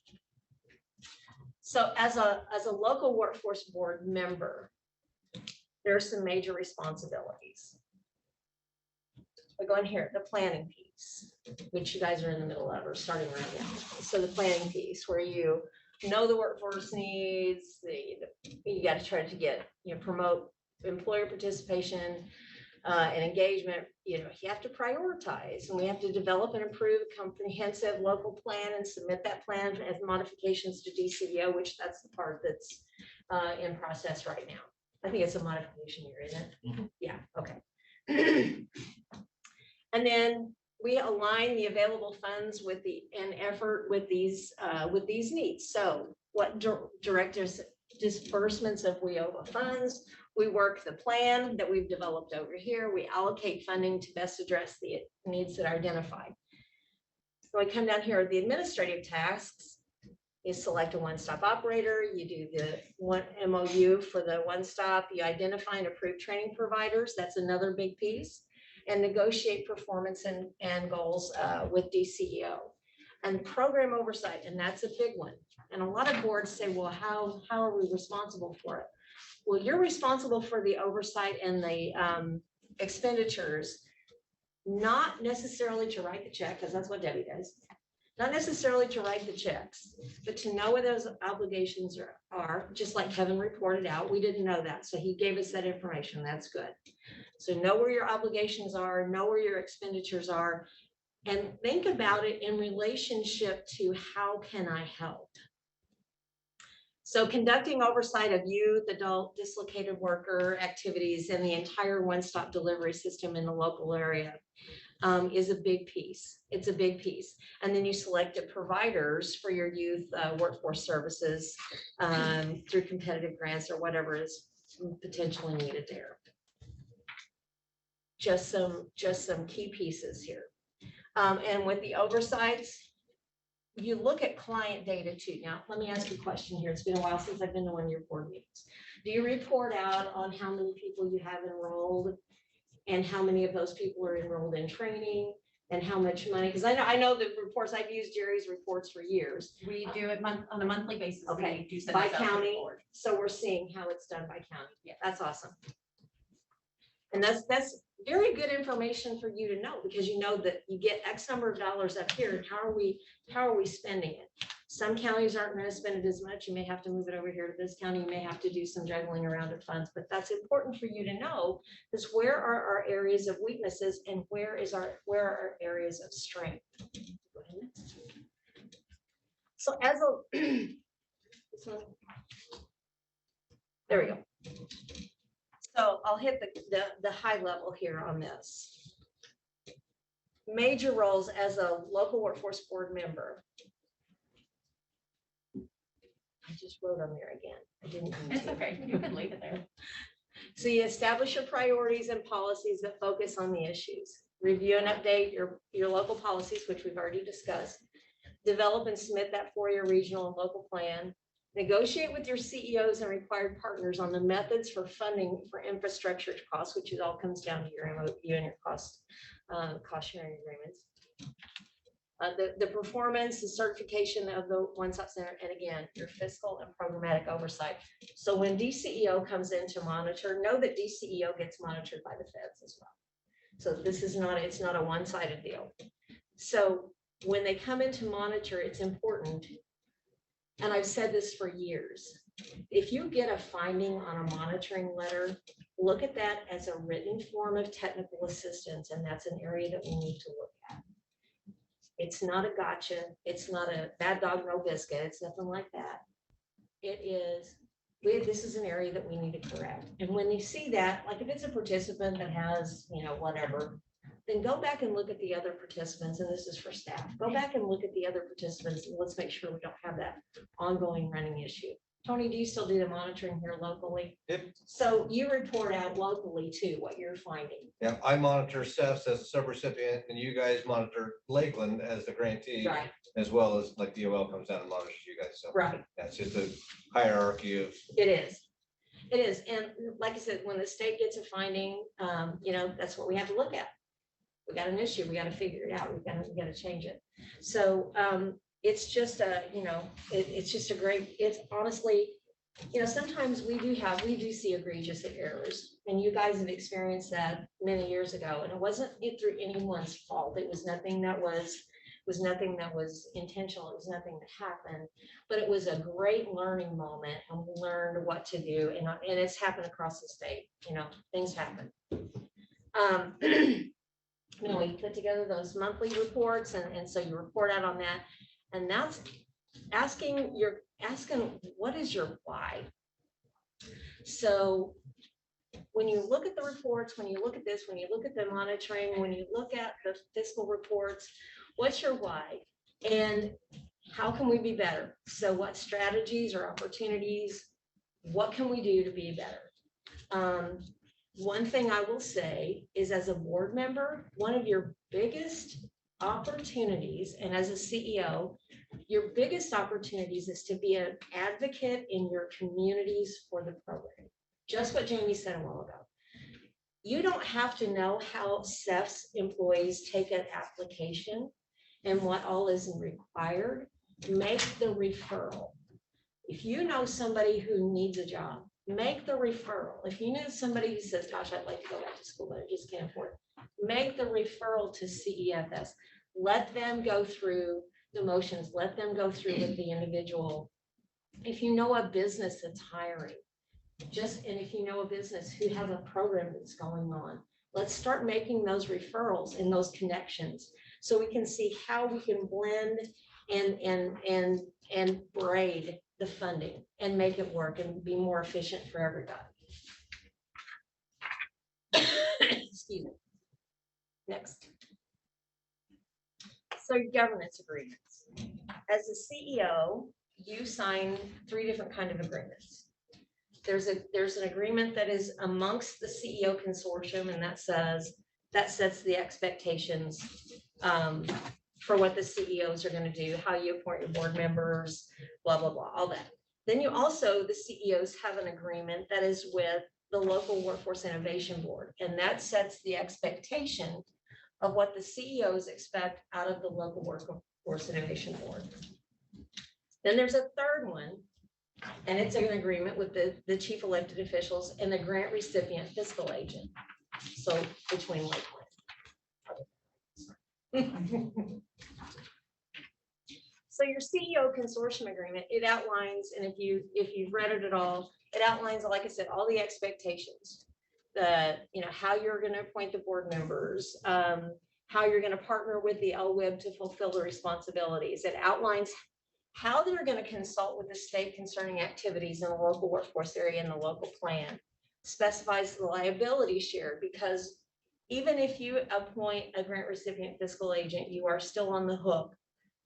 So as a local workforce board member, there are some major responsibilities. We're going here, the planning piece, which you guys are in the middle of or starting right now. So the planning piece where you know the workforce needs, you got to try to get, you know, promote employer participation and engagement. You know, you have to prioritize, and we have to develop and approve a comprehensive local plan and submit that plan as modifications to DCEO, which that's the part that's in process right now. I think it's a modification year, isn't it? Mm-hmm. Yeah, okay. And then we align the available funds with these needs. So what direct disbursements of WIOVA funds, we work the plan that we've developed over here. We allocate funding to best address the needs that are identified. So I come down here, the administrative tasks is select a one-stop operator. You do the one MOU for the one-stop. You identify and approve training providers. That's another big piece. And negotiate performance and goals with DCEO. And program oversight, and that's a big one. And a lot of boards say, well, how are we responsible for it? Well, you're responsible for the oversight and the expenditures, not necessarily to write the check, because that's what Debbie does. not necessarily to write the checks, but to know what those obligations are, just like Kevin reported out. We didn't know that, so he gave us that information. That's good. So know where your obligations are, know where your expenditures are, and think about it in relationship to how can I help? So conducting oversight of youth, adult, dislocated worker activities and the entire one-stop delivery system in the local area is a big piece. It's a big piece. And then you selected providers for your youth workforce services through competitive grants or whatever is potentially needed there. Just some key pieces here. And with the oversights, you look at client data too. Now, let me ask you a question here. It's been a while since I've been to one of your board meetings. Do you report out on how many people you have enrolled and how many of those people are enrolled in training and how much money? Because I know the reports, I've used Jerry's reports for years. We do it on a monthly basis. Okay, We do send by this out to the county. board. So we're seeing how it's done by county. Yeah, that's awesome. And that's very good information for you to know, because you know that you get X number of dollars up here and how are we spending it? Some counties aren't going to spend it as much. You may have to move it over here to this county. You may have to do some juggling around of funds, but that's important for you to know, is where are our areas of weaknesses and where are our areas of strength. Go ahead. So as a there we go. So I'll hit the high level here on this. Major roles as a local workforce board member. I just wrote on there again. I didn't mean It's to. okay. You can leave it there. So you establish your priorities and policies that focus on the issues. Review and update your local policies, which we've already discussed. Develop and submit that for your regional and local plan. Negotiate with your CEOs and required partners on the methods for funding for infrastructure costs, which it all comes down to your MOU and your cost sharing agreements. The performance, the certification of the one-stop center, and again, your fiscal and programmatic oversight. So when DCEO comes in to monitor, know that DCEO gets monitored by the feds as well. So this is not, it's not a one-sided deal. So when they come in to monitor, it's important. And I've said this for years. If you get a finding on a monitoring letter, look at that as a written form of technical assistance, and that's an area that we need to look at. It's not a gotcha. It's not a bad dog, no biscuit. It's nothing like that. It is, this is an area that we need to correct. And when you see that, like if it's a participant that has, whatever, then go back and look at the other participants, and this is for staff. Go back and look at the other participants, and let's make sure we don't have that ongoing running issue. Tony, do you still do the monitoring here locally? Yep. So you report out locally too, what you're finding. Yeah, I monitor Seth's as a subrecipient, and you guys monitor Lakeland as the grantee, Right, as well as like DOL comes down and monitors you guys. So right. that's just a hierarchy of. It is. It is. And like I said, when the state gets a finding, that's what we have to look at. We got an issue. We got to figure it out. We got to change it. So it's just it's just a great, it's honestly, sometimes we do see egregious errors, and you guys have experienced that many years ago, and it wasn't through anyone's fault. It was nothing that was intentional. It was nothing that happened, but it was a great learning moment, and we learned what to do, and it's happened across the state. Things happen. We put together those monthly reports, and so you report out on that, and that's asking what is your why. So when you look at the reports, when you look at this, when you look at the monitoring, when you look at the fiscal reports, what's your why, and how can we be better? So what strategies or opportunities, what can we do to be better? One thing I will say is, as a board member, one of your biggest opportunities, and as a CEO, your biggest opportunities is to be an advocate in your communities for the program. Just what Jamie said a while ago. You don't have to know how CEF's employees take an application and what all is required. Make the referral. If you know somebody who needs a job, make the referral. If you know somebody who says, gosh, I'd like to go back to school, but I just can't afford it, make the referral to CEFS. Let them go through the motions, let them go through with the individual. If you know a business that's hiring, and if you know a business who has a program that's going on, let's start making those referrals and those connections so we can see how we can blend and braid the funding and make it work and be more efficient for everybody. Excuse me. Next. So your governance agreements. As a CEO, you sign 3 different kind of agreements. There's an agreement that is amongst the CEO consortium, and that sets the expectations for what the CEOs are going to do, how you appoint your board members, blah, blah, blah, all that. Then you also, the CEOs have an agreement that is with the local Workforce Innovation Board, and that sets the expectation of what the CEOs expect out of the local Workforce Innovation Board. Then there's a third one, and it's an agreement with the chief elected officials and the grant recipient fiscal agent. So between So your CEO consortium agreement, it outlines, and if you've read it at all, it outlines, like I said, all the expectations. How you're going to appoint the board members, how you're going to partner with the LWIB to fulfill the responsibilities. It outlines how they're going to consult with the state concerning activities in the local workforce area and the local plan. Specifies the liability share, because even if you appoint a grant recipient fiscal agent, you are still on the hook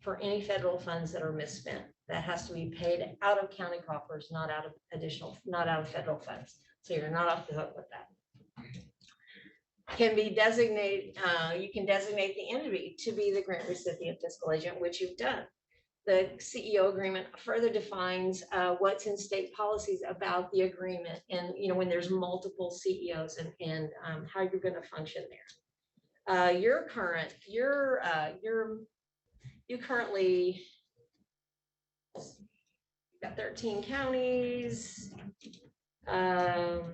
for any federal funds that are misspent. That has to be paid out of county coffers, not out of federal funds. So you're not off the hook with that. Can be designated, you can designate the entity to be the grant recipient fiscal agent, which you've done. The CEO agreement further defines what's in state policies about the agreement, and when there's multiple CEOs and how you're going to function there. You currently got 13 counties. Going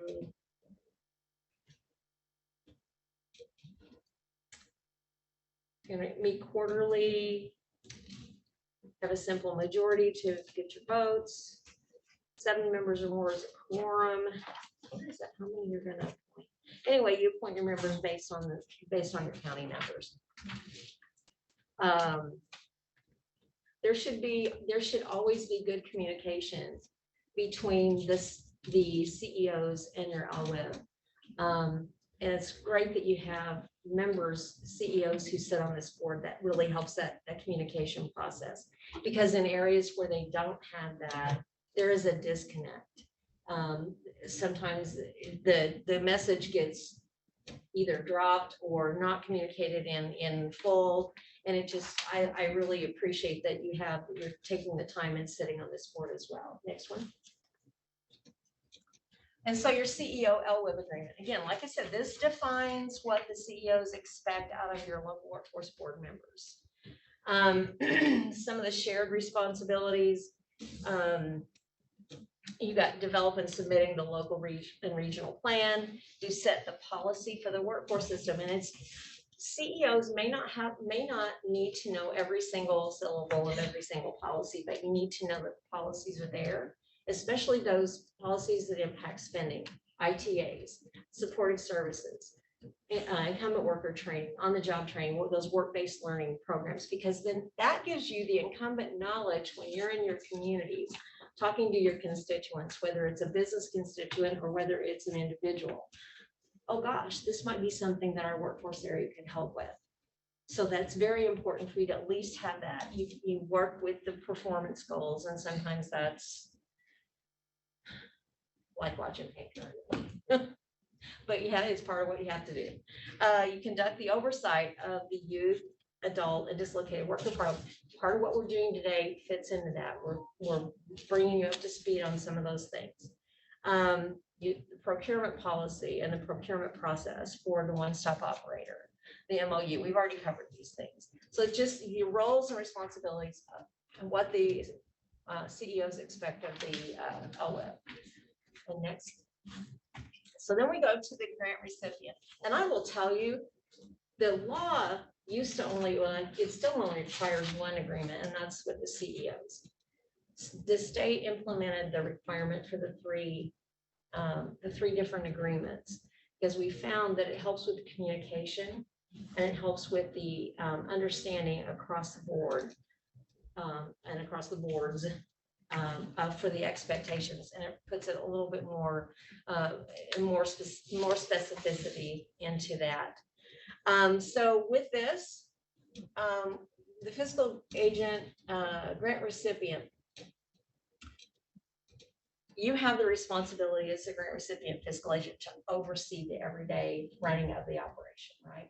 to meet quarterly. Have a simple majority to get your votes. 7 members or more is a quorum. What is that? How many you're going to appoint? Anyway, you appoint your members based on your county numbers. There should always be good communication between the CEOs and your LWIB. And it's great that you have members, CEOs who sit on this board. That really helps that communication process, because in areas where they don't have that, there is a disconnect. Sometimes the message gets either dropped or not communicated in full. And it just, I really appreciate that you're taking the time and sitting on this board as well. Next one. And so your CEO LWIB agreement, again, like I said, this defines what the CEOs expect out of your local workforce board members. Some of the shared responsibilities, you got develop and submitting the local and regional plan. You set the policy for the workforce system, and it's CEOs may not need to know every single syllable of every single policy, but you need to know that the policies are there, especially those policies that impact spending, ITAs, supportive services, incumbent worker training, on-the-job training, those work-based learning programs, because then that gives you the incumbent knowledge when you're in your communities, talking to your constituents, whether it's a business constituent or whether it's an individual. Oh gosh, this might be something that our workforce area could help with. So that's very important for you to at least have that. You work with the performance goals, and sometimes that's like watching paint. But yeah, it's part of what you have to do. You conduct the oversight of the youth, adult, and dislocated worker program. Part of what we're doing today fits into that. We're bringing you up to speed on some of those things. The procurement policy and the procurement process for the one-stop operator, the MOU. We've already covered these things. So just your roles and responsibilities and what the CEOs expect of the LWIB. And next. So then we go to the grant recipient. And I will tell you, the law used to only, well, it still only requires one agreement, and that's with the CEOs. The state implemented the requirement for the three different agreements, because we found that it helps with communication and it helps with the understanding across the board and across the boards for the expectations, and it puts it a little bit more more specificity into that. So with this, the fiscal agent grant recipient, you have the responsibility as a grant recipient fiscal agent to oversee the everyday running of the operation, right?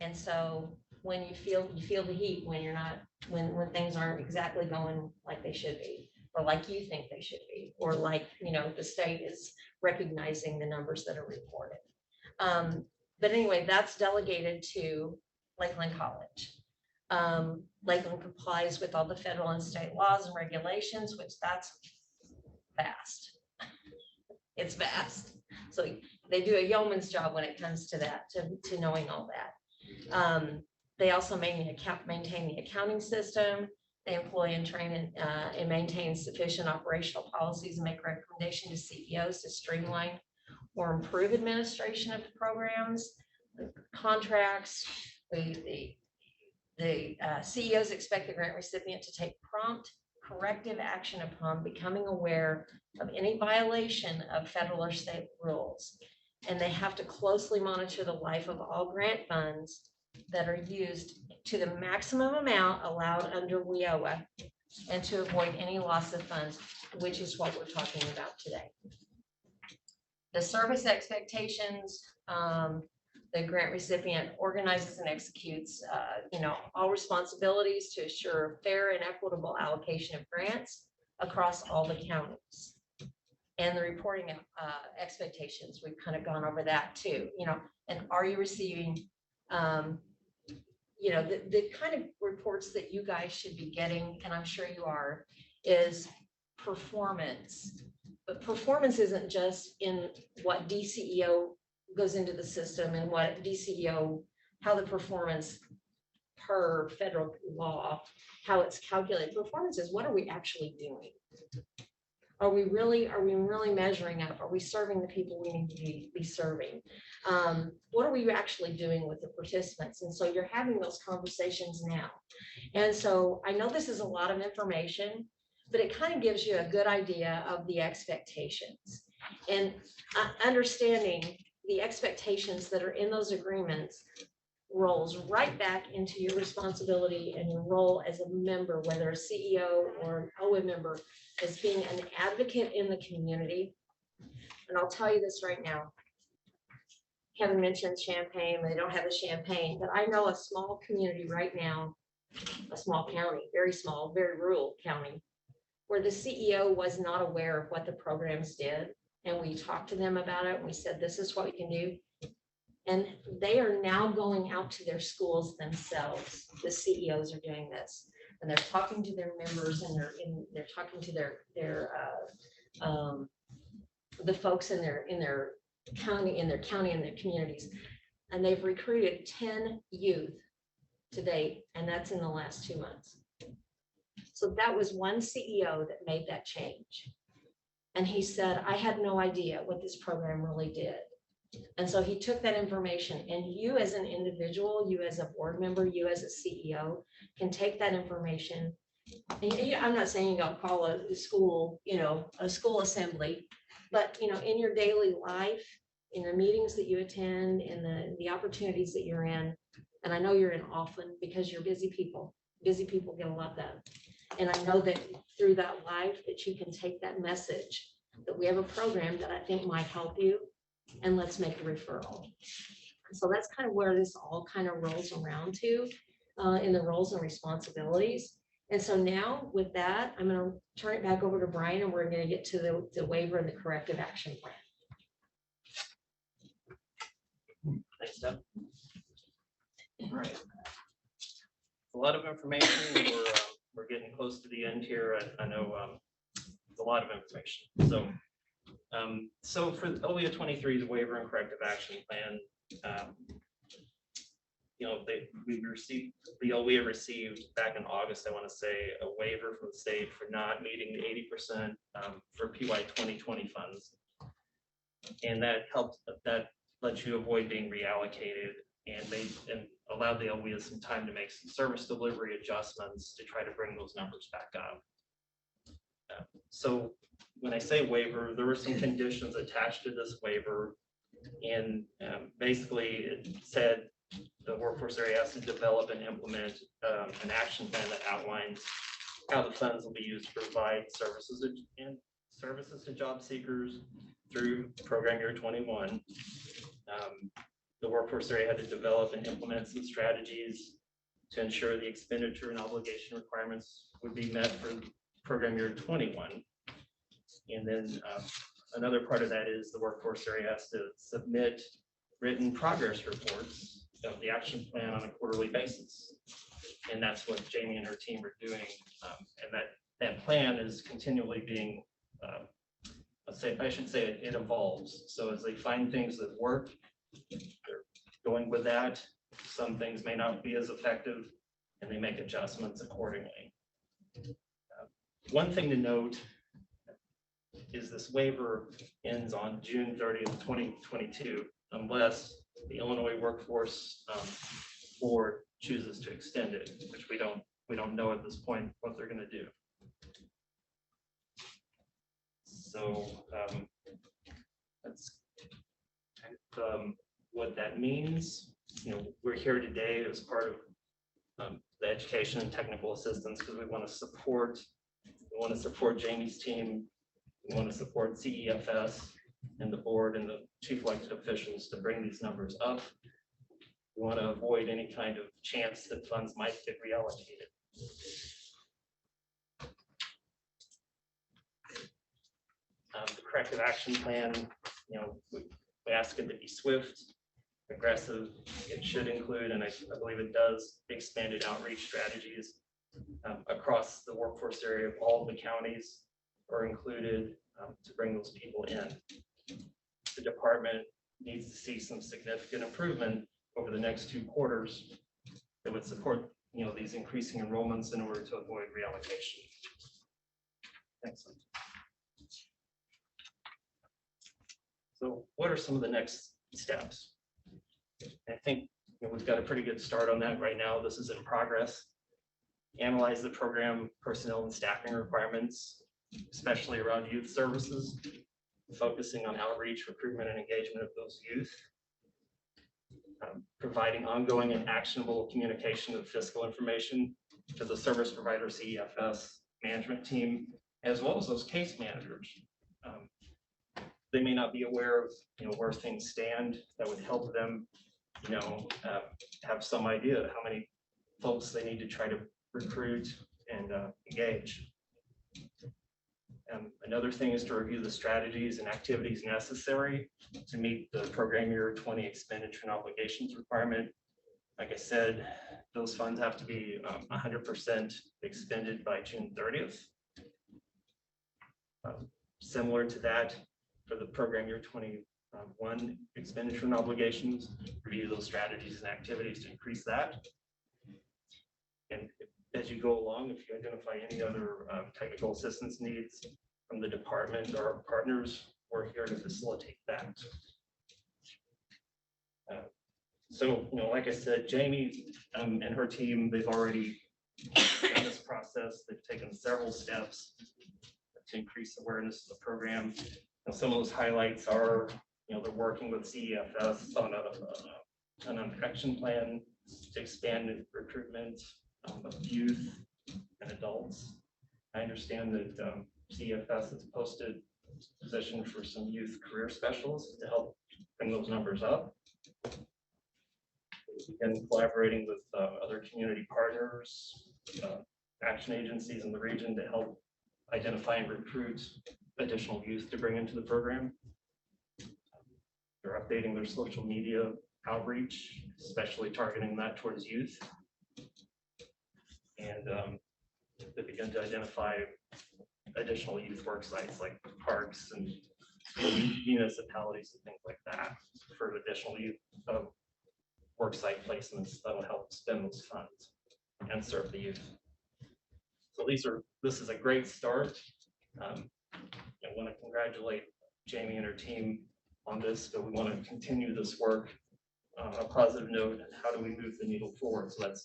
And so when you feel the heat, when you're not, when things aren't exactly going like they should be, or like you think they should be, or like, the state is recognizing the numbers that are reported. But anyway, that's delegated to Lakeland College. Lakeland complies with all the federal and state laws and regulations, which that's vast. It's vast. So they do a yeoman's job when it comes to that, to knowing all that. They also maintain the accounting system. They employ and train and maintain sufficient operational policies and make recommendations to CEOs to streamline or improve administration of the programs, the contracts. The CEOs expect the grant recipient to take prompt corrective action upon becoming aware of any violation of federal or state rules. And they have to closely monitor the life of all grant funds that are used to the maximum amount allowed under WIA and to avoid any loss of funds, which is what we're talking about today. The service expectations, the grant recipient organizes and executes, all responsibilities to assure fair and equitable allocation of grants across all the counties. And the reporting expectations, we've kind of gone over that too, and are you receiving, the kind of reports that you guys should be getting, and I'm sure you are, is performance. But performance isn't just in what DCEO goes into the system and what DCEO, how the performance per federal law, how it's calculated. Performance is, what are we actually doing? Are we really measuring up? Are we serving the people we need to be serving? What are we actually doing with the participants? And so you're having those conversations now. And so I know this is a lot of information, but it kind of gives you a good idea of the expectations and understanding the expectations that are in those agreements rolls right back into your responsibility and your role as a member, whether a CEO or an OA member, as being an advocate in the community. And I'll tell you this right now. Kevin mentioned Champaign, they don't have the Champaign, but I know a small community right now, a small county, very small, very rural county, where the CEO was not aware of what the programs did. And we talked to them about it. And we said, this is what we can do. And they are now going out to their schools themselves. The CEOs are doing this, and they're talking to their members, and they're talking to the folks in their county and their communities. And they've recruited 10 youth to date, and that's in the last 2 months. So that was one CEO that made that change. And he said, I had no idea what this program really did. And so he took that information, and you as an individual, you as a board member, you as a CEO can take that information. And I'm not saying you don't call a school, a school assembly, but in your daily life, in the meetings that you attend, in the opportunities that you're in, and I know you're in often because you're busy people. Busy people get a lot done. And I know that through that life that you can take that message that we have a program that I think might help you, and let's make a referral. So that's kind of where this all kind of rolls around to in the roles and responsibilities. And so now with that, I'm going to turn it back over to Brian, and we're going to get to the waiver and the corrective action plan. Thanks, Deb. All right. A lot of information. We're getting close to the end here. I know it's a lot of information. So for LWIA 23's waiver and corrective action plan, we received, the LWIA received back in August, I want to say, a waiver from the state for not meeting the 80% for PY 2020 funds. And that helped, that lets you avoid being reallocated, and allowed the LWIA some time to make some service delivery adjustments to try to bring those numbers back up. So when I say waiver, there were some conditions attached to this waiver. And basically it said the workforce area has to develop and implement an action plan that outlines how the funds will be used to provide services to job seekers through program year 21. The workforce area had to develop and implement some strategies to ensure the expenditure and obligation requirements would be met for program year 21. And then another part of that is the workforce area has to submit written progress reports of the action plan on a quarterly basis. And that's what Jamie and her team are doing. And that plan is continually being, I should say it evolves. So as they find things that work, they're going with that. Some things may not be as effective, and they make adjustments accordingly. One thing to note is this waiver ends on June 30th, 2022, unless the Illinois Workforce Board chooses to extend it, which we don't know at this point what they're going to do. So that's kind of what that means. We're here today as part of the education and technical assistance because we want to support Jamie's team. We want to support CEFS and the board and the chief elected officials to bring these numbers up. We want to avoid any kind of chance that funds might get reallocated. The corrective action plan, we ask it to be swift, aggressive. It should include, and I believe it does, expanded outreach strategies across the workforce area of all the counties are included to bring those people in. The department needs to see some significant improvement over the next 2 quarters that would support these increasing enrollments in order to avoid reallocation. Thanks. So what are some of the next steps? I think we've got a pretty good start on that right now. This is in progress. Analyze the program personnel and staffing requirements, especially around youth services, focusing on outreach, recruitment, and engagement of those youth. Providing ongoing and actionable communication of fiscal information to the service provider CEFS management team, as well as those case managers. They may not be aware of where things stand. That would help them have some idea of how many folks they need to try to recruit and engage. Another thing is to review the strategies and activities necessary to meet the program year 20 expenditure and obligations requirement. Like I said, those funds have to be 100% expended by June 30th. Similar to that, for the program year 21 expenditure and obligations, review those strategies and activities to increase that. And as you go along, if you identify any other technical assistance needs from the department or our partners, we're here to facilitate that. So, like I said, Jamie and her team, they've already done this process. They've taken several steps to increase awareness of the program. And some of those highlights are, they're working with CEFS on an action plan to expand recruitment of youth and adults. I understand that CEFS has posted a position for some youth career specialists to help bring those numbers up. And collaborating with other community partners, action agencies in the region to help identify and recruit additional youth to bring into the program. They're updating their social media outreach, especially targeting that towards youth. And they begin to identify additional youth work sites like parks and municipalities and things like that for additional youth worksite placements that'll help spend those funds and serve the youth. So this is a great start. I want to congratulate Jamie and her team on this, but we want to continue this work on a positive note. And how do we move the needle forward? So that's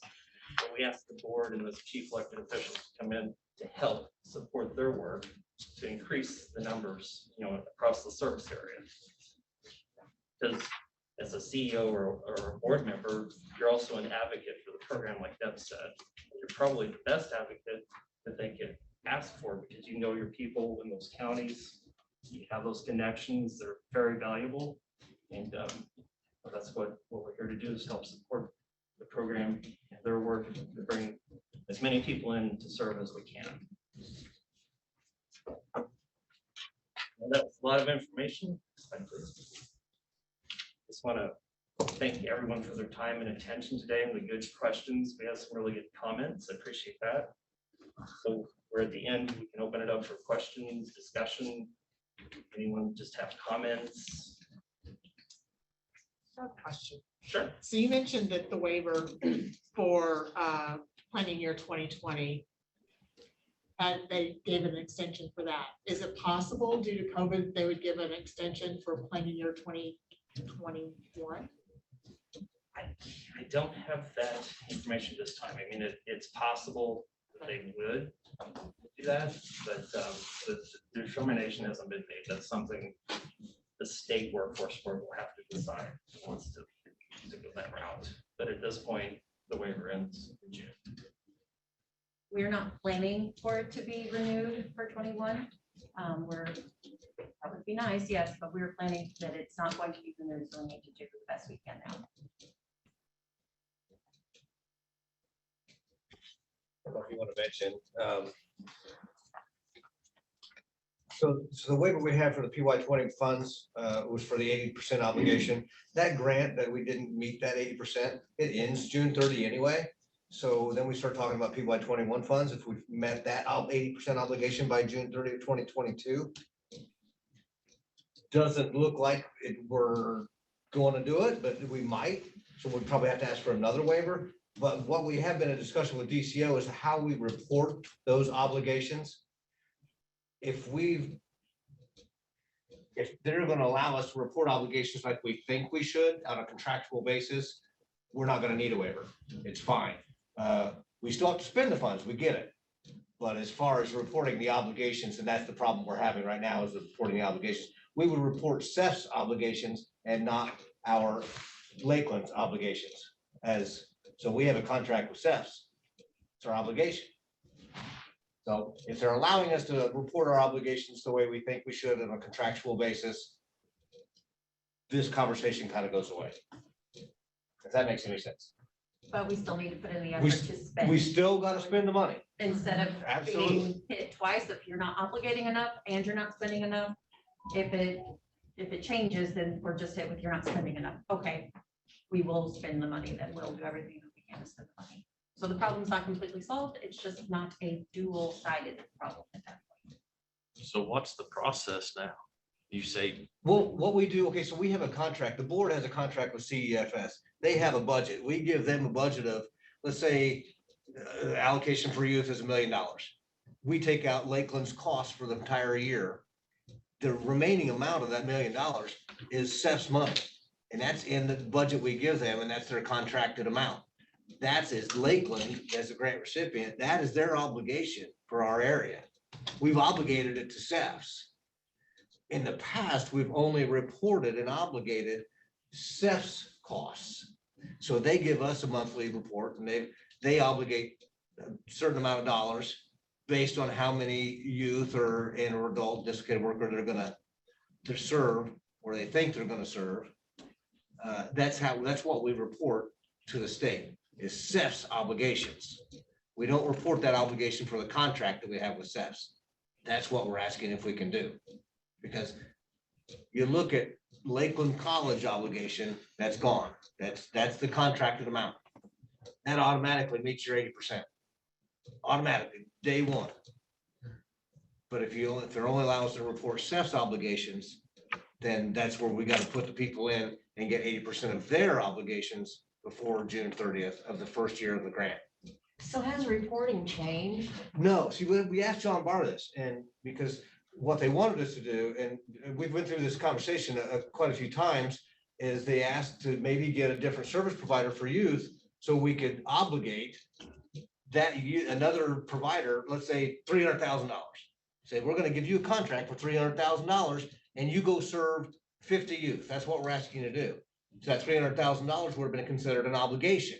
what we ask the board and those chief elected officials to come in to help support their work to increase the numbers, across the service area. Because as a CEO or a board member, you're also an advocate for the program, like Deb said. You're probably the best advocate that they could ask for because you know your people in those counties. You have those connections. They're very valuable. And that's what we're here to do, is help support the program and their work to bring as many people in to serve as we can. Well, that's a lot of information. Just want to thank everyone for their time and attention today and the good questions. We have some really good comments. I appreciate that. So we're at the end. We can open it up for questions, discussion. Anyone just have comments? I have a question. Sure. So you mentioned that the waiver for planning year 2020, and they gave an extension for that. Is it possible due to COVID, they would give an extension for planning year 2021? I don't have that information this time. I mean, it's possible that they would do that, but the determination hasn't been made. That's something the state workforce board will have to decide if it wants to go that route. But at this point, the waiver ends in June. We're not planning for it to be renewed for 21. That would be nice, yes, but we're planning that it's not going to be renewed, so we need to do the best we can now. I don't know if you want to mention. So the waiver we had for the PY20 funds was for the 80% obligation. That grant that we didn't meet that 80%, it ends June 30 anyway. So then we start talking about PY21 funds. If we've met that 80% obligation by June 30 of 2022, doesn't look like we're going to do it, but we might. So we'll probably have to ask for another waiver. But what we have been in discussion with DCO is how we report those obligations. If they're going to allow us to report obligations like we think we should on a contractual basis, we're not going to need a waiver. It's fine. We still have to spend the funds. We get it. But as far as reporting the obligations, and that's the problem we're having right now, is reporting the obligations. We would report CEF's obligations and not our Lakeland's obligations. So we have a contract with CEF's. It's our obligation. So if they're allowing us to report our obligations the way we think we should on a contractual basis, this conversation kind of goes away. If that makes any sense. But we still need to put in the We effort to spend. We still got to spend the money. Instead of Absolutely. being hit twice, if you're not obligating enough and you're not spending enough, if it changes, then we're just hit with you're not spending enough. Okay, we will spend the money, then we'll do everything that we can to spend the money. So the problem's not completely solved. It's just not a dual-sided problem at that point. So what's the process now? You say, Well, what we do, okay, so we have a contract. The board has a contract with CEFS. They have a budget. We give them a budget of, let's say, allocation for youth is $1 million. We take out Lakeland's cost for the entire year. The remaining amount of that $1 million is CEF's money. And that's in the budget we give them, and that's their contracted amount. That's as Lakeland, as a grant recipient, that is their obligation for our area. We've obligated it to CEF's. In the past, we've only reported and obligated CEF's costs. So they give us a monthly report and they obligate a certain amount of dollars based on how many youth or adult dislocated worker they're gonna serve, or they think they're gonna serve. That's what we report to the state, is CEF's obligations. We don't report that obligation for the contract that we have with CEF's. That's what we're asking if we can do. Because you look at Lakeland College obligation, that's gone. That's the contracted amount. That automatically meets your 80%. Automatically, day one. But if they're only allowing us to report CEF's obligations, then that's where we got to put the people in and get 80% of their obligations before June 30th of the first year of the grant. So has reporting changed? No, see, we asked John Barr this, and because what they wanted us to do, and we've went through this conversation quite a few times, is they asked to maybe get a different service provider for youth, so we could obligate that another provider, let's say $300,000. Say, we're gonna give you a contract for $300,000 and you go serve 50 youth. That's what we're asking you to do. So that $300,000 would have been considered an obligation.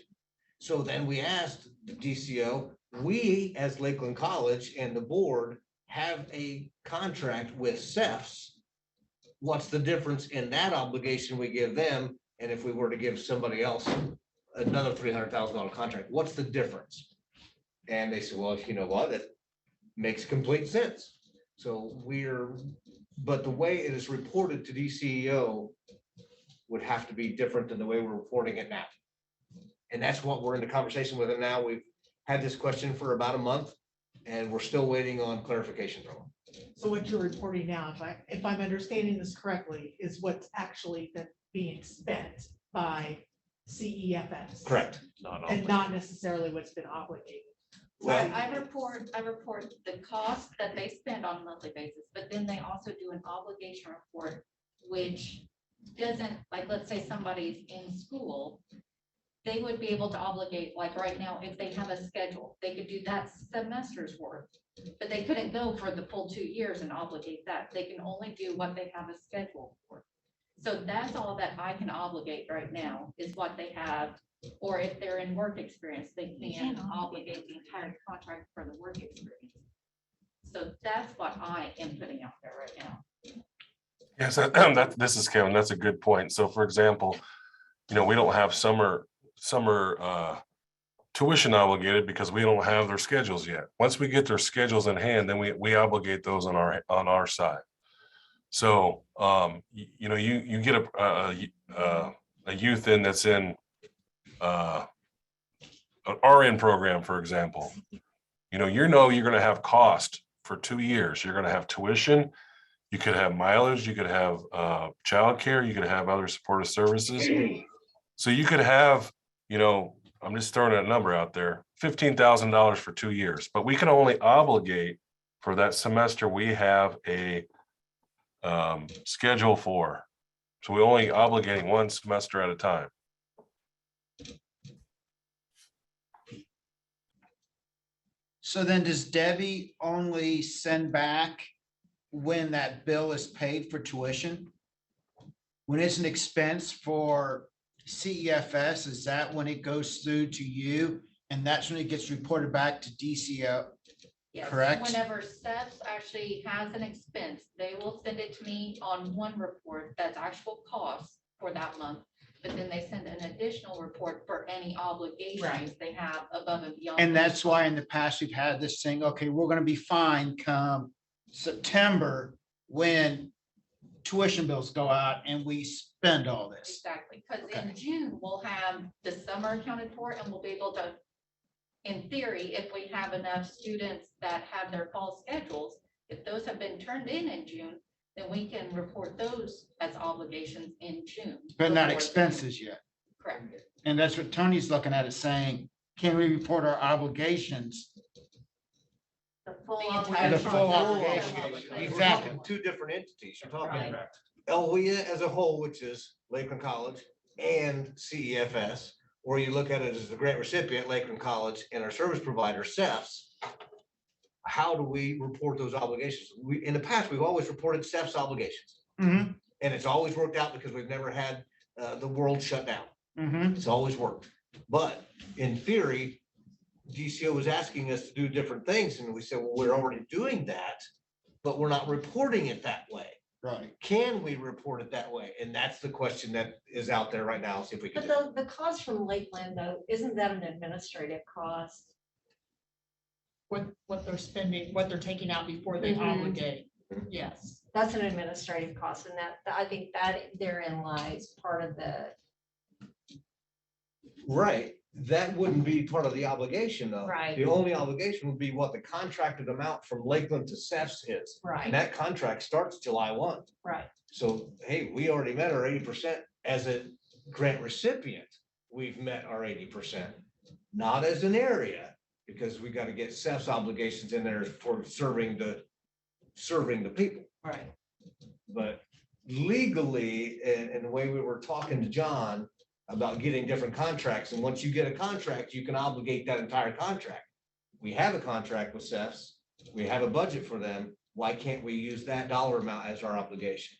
So then we asked the DCO, we as Lakeland College and the board have a contract with CEFs. What's the difference in that obligation we give them? And if we were to give somebody else another $300,000 contract, what's the difference? And they said, well, you know what, it makes complete sense. So but the way it is reported to DCEO would have to be different than the way we're reporting it now. And that's what we're in the conversation with them now. We've had this question for about a month and we're still waiting on clarification from them. So what you're reporting now, if I'm understanding this correctly, is what's actually being spent by CEFS. Correct. And not necessarily what's been obligated. Well, I report the cost that they spend on a monthly basis, but then they also do an obligation report, which doesn't, like, let's say somebody's in school, they would be able to obligate, like right now, if they have a schedule, they could do that semester's worth, but they couldn't go for the full 2 years and obligate that. They can only do what they have a schedule for. So that's all that I can obligate right now is what they have. Or if they're in work experience, they can obligate the entire contract for the work experience. So that's what I am putting out there right now. Yes, this is Kevin. That's a good point. So for example, we don't have summer tuition obligated because we don't have their schedules yet. Once we get their schedules in hand, then we obligate those on our side. So you get a youth in that's in an RN program, for example. You're going to have cost for 2 years. You're going to have tuition. You could have mileage. You could have childcare. You could have other supportive services. So you could have, I'm just throwing a number out there, $15,000 for 2 years, but we can only obligate for that semester we have a schedule for. So we're only obligating one semester at a time. So then does Debbie only send back when that bill is paid for tuition? When it's an expense for CEFS, is that when it goes through to you? And that's when it gets reported back to DCO? Yes, Correct. whenever SEPS actually has an expense, they will send it to me on one report that's actual cost for that month. But then they send an additional report for any obligations they have above and beyond. And that's why in the past we've had this thing, okay, we're gonna be fine come September when tuition bills go out and we spend all this. Exactly, because Okay. in June, we'll have the summer accounted for and we'll be able to, in theory, if we have enough students that have their fall schedules, if those have been turned in June, then we can report those as obligations in June. But not before- expenses yet. Correct. And that's what Tony's looking at, is saying, can we report our obligations? The full The obligation. entire The full process. obligation. You're Exactly. talking two different entities. You're talking Right. LWIA as a whole, which is Lakeland College and CEFS, or you look at it as the grant recipient, Lakeland College, and our service provider, CEFS. How do we report those obligations? In the past, we've always reported CEFS obligations. Mm-hmm, And it's always worked out because we've never had the world shut down. mm-hmm. It's always worked. But in theory, DCO was asking us to do different things. And we said, well, we're already doing that, but we're not reporting it that way. Right. Can we report it that way? And that's the question that is out there right now. See if we can. But the cost from Lakeland, though, isn't that an administrative cost? What they're spending, what they're taking out before they Mhm. obligate. Yes. That's an administrative cost, and I think that therein lies part of the, Right. That wouldn't be part of the obligation though. Right. The only obligation would be what the contracted amount from Lakeland to CEFS is. And right, that contract starts July 1. right. So, hey, we already met our 80% as a grant recipient. we've met our 80%. Not as an area, because we got to get SEF's obligations in there for serving the people. Right. But legally, and the way we were talking to John about getting different contracts, and once you get a contract, you can obligate that entire contract. We have a contract with SEFs, we have a budget for them. Why can't we use that dollar amount as our obligation?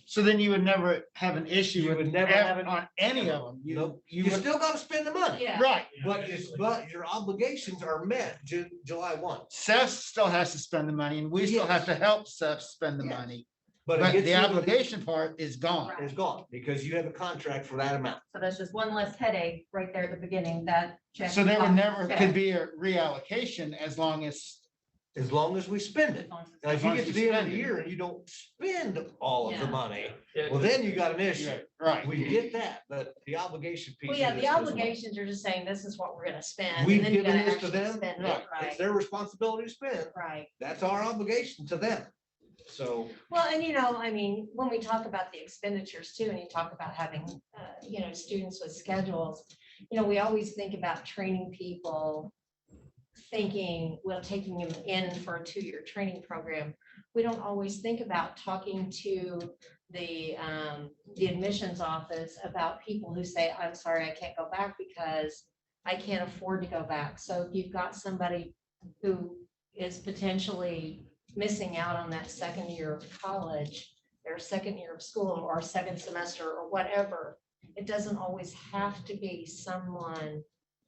So then you would never have an issue You with would never have on any of them. Nope. You You would, still got to spend the money. Yeah. right. But your obligations are met July 1. Seth still has to spend the money and we still have to help Seth spend the Yes. money. But But it the gets obligation part is gone. is gone because you have a contract for that amount. So that's just one less headache right there at the beginning, that check. So there would never, check. could be a reallocation as long as, As long as we spend it. Now, if you get to the end of the spend it. year and you don't spend all of the Yeah. money, Yeah, well, then you got an issue. right. We get that, but the obligation piece. Well, yeah, of the this is- obligations are just saying this is what we're gonna spend. We've and then you given gotta this to actually them. spend Yeah, it, It's Right, their responsibility to spend. right. That's our obligation to them. So, Well, and I mean, when we talk about the expenditures too, and you talk about having, students with schedules, we always think about training people, thinking, well, taking them in for a 2-year training program. We don't always think about talking to the admissions office about people who say, I'm sorry, I can't go back because I can't afford to go back. So if you've got somebody who is potentially missing out on that second year of college, their second year of school or second semester or whatever, it doesn't always have to be someone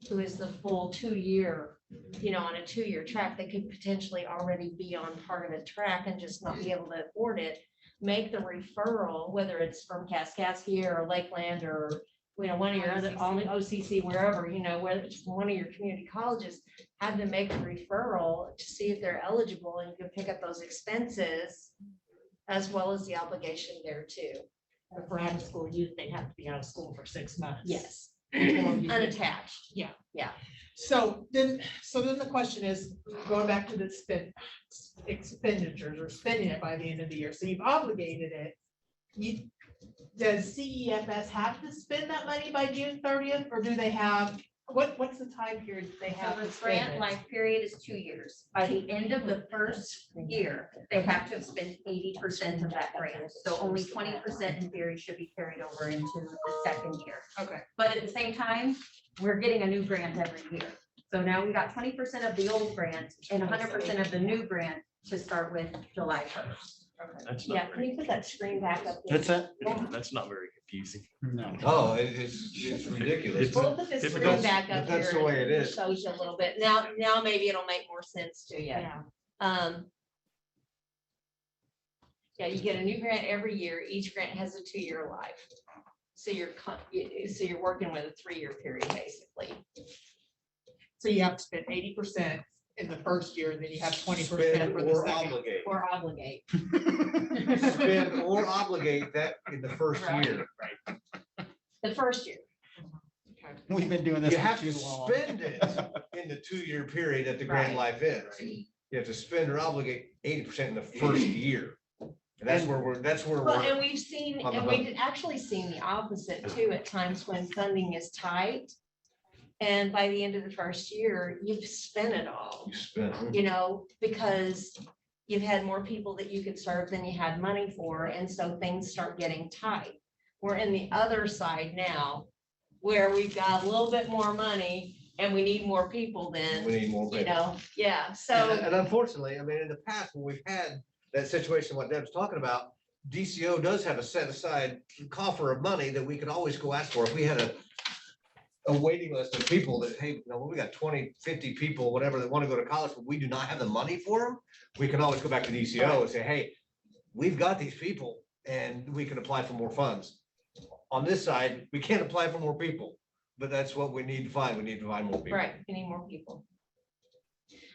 who is the full 2-year, on a 2-year track. They could potentially already be on part of a track and just not be able to afford it. Make the referral, whether it's from Kaskaskia or Lakeland or, one of your other, all the OCC, wherever, whether it's from one of your community colleges, have them make a referral to see if they're eligible and you can pick up those expenses as well as the obligation there too. Or for out of school youth, they have to be out of school for 6 months. Yes, Before you can- unattached. So then the question is, going back to the expenditures or spending it by the end of the year. So you've obligated it. Does CEFS have to spend that money by June 30th, or do they have, what's the time period they have So to the spend grant it? life period is 2 years. By the end of the first year, they have to have spent 80% of that grant. So only 20% in theory should be carried over into the second year. Okay, But at the same time, we're getting a new grant every year. So now we got 20% of the old grant and 100% of the new grant to start with July 1st. That's Yeah, not can you put that screen back up? there? That's it? that's not very confusing. No. oh, it's ridiculous. We'll put this If it screen does- back up if that's here. the way it and is. Shows you a little bit. Now maybe it'll make more sense to you. yeah. Yeah, you get a new grant every year. Each grant has a 2-year life. So you're working with a 3-year period, basically. So you have to spend 80% in the first year, and then you have 20% Spend for the or second. obligate. Or obligate. Spend or obligate that in the first year. The first year. Okay. We've been doing this You for have too to long. spend it in the 2-year period that the grant Right. life is. You have to spend or obligate 80% in the first year. And that's where Well, we're, and we've seen, on the and we've actually seen the opposite too, at times when funding is tight. And by the end of the first year, you've spent it all, you spend. because you've had more people that you could serve than you had money for, and so things start getting tight. We're in the other side now, where we've got a little bit more money and we need more people then, We need more people. yeah, so. And unfortunately, I mean, in the past, when we've had that situation, what Deb's talking about, DCO does have a set aside coffer of money that we could always go ask for. If we had a waiting list of people that, hey, we got 20, 50 people, whatever, that want to go to college, but we do not have the money for them, we can always go back to DCO and say, hey, we've got these people and we can apply for more funds. On this side, we can't apply for more people, but that's what we need to find. We need to find more people. Right, we need more people.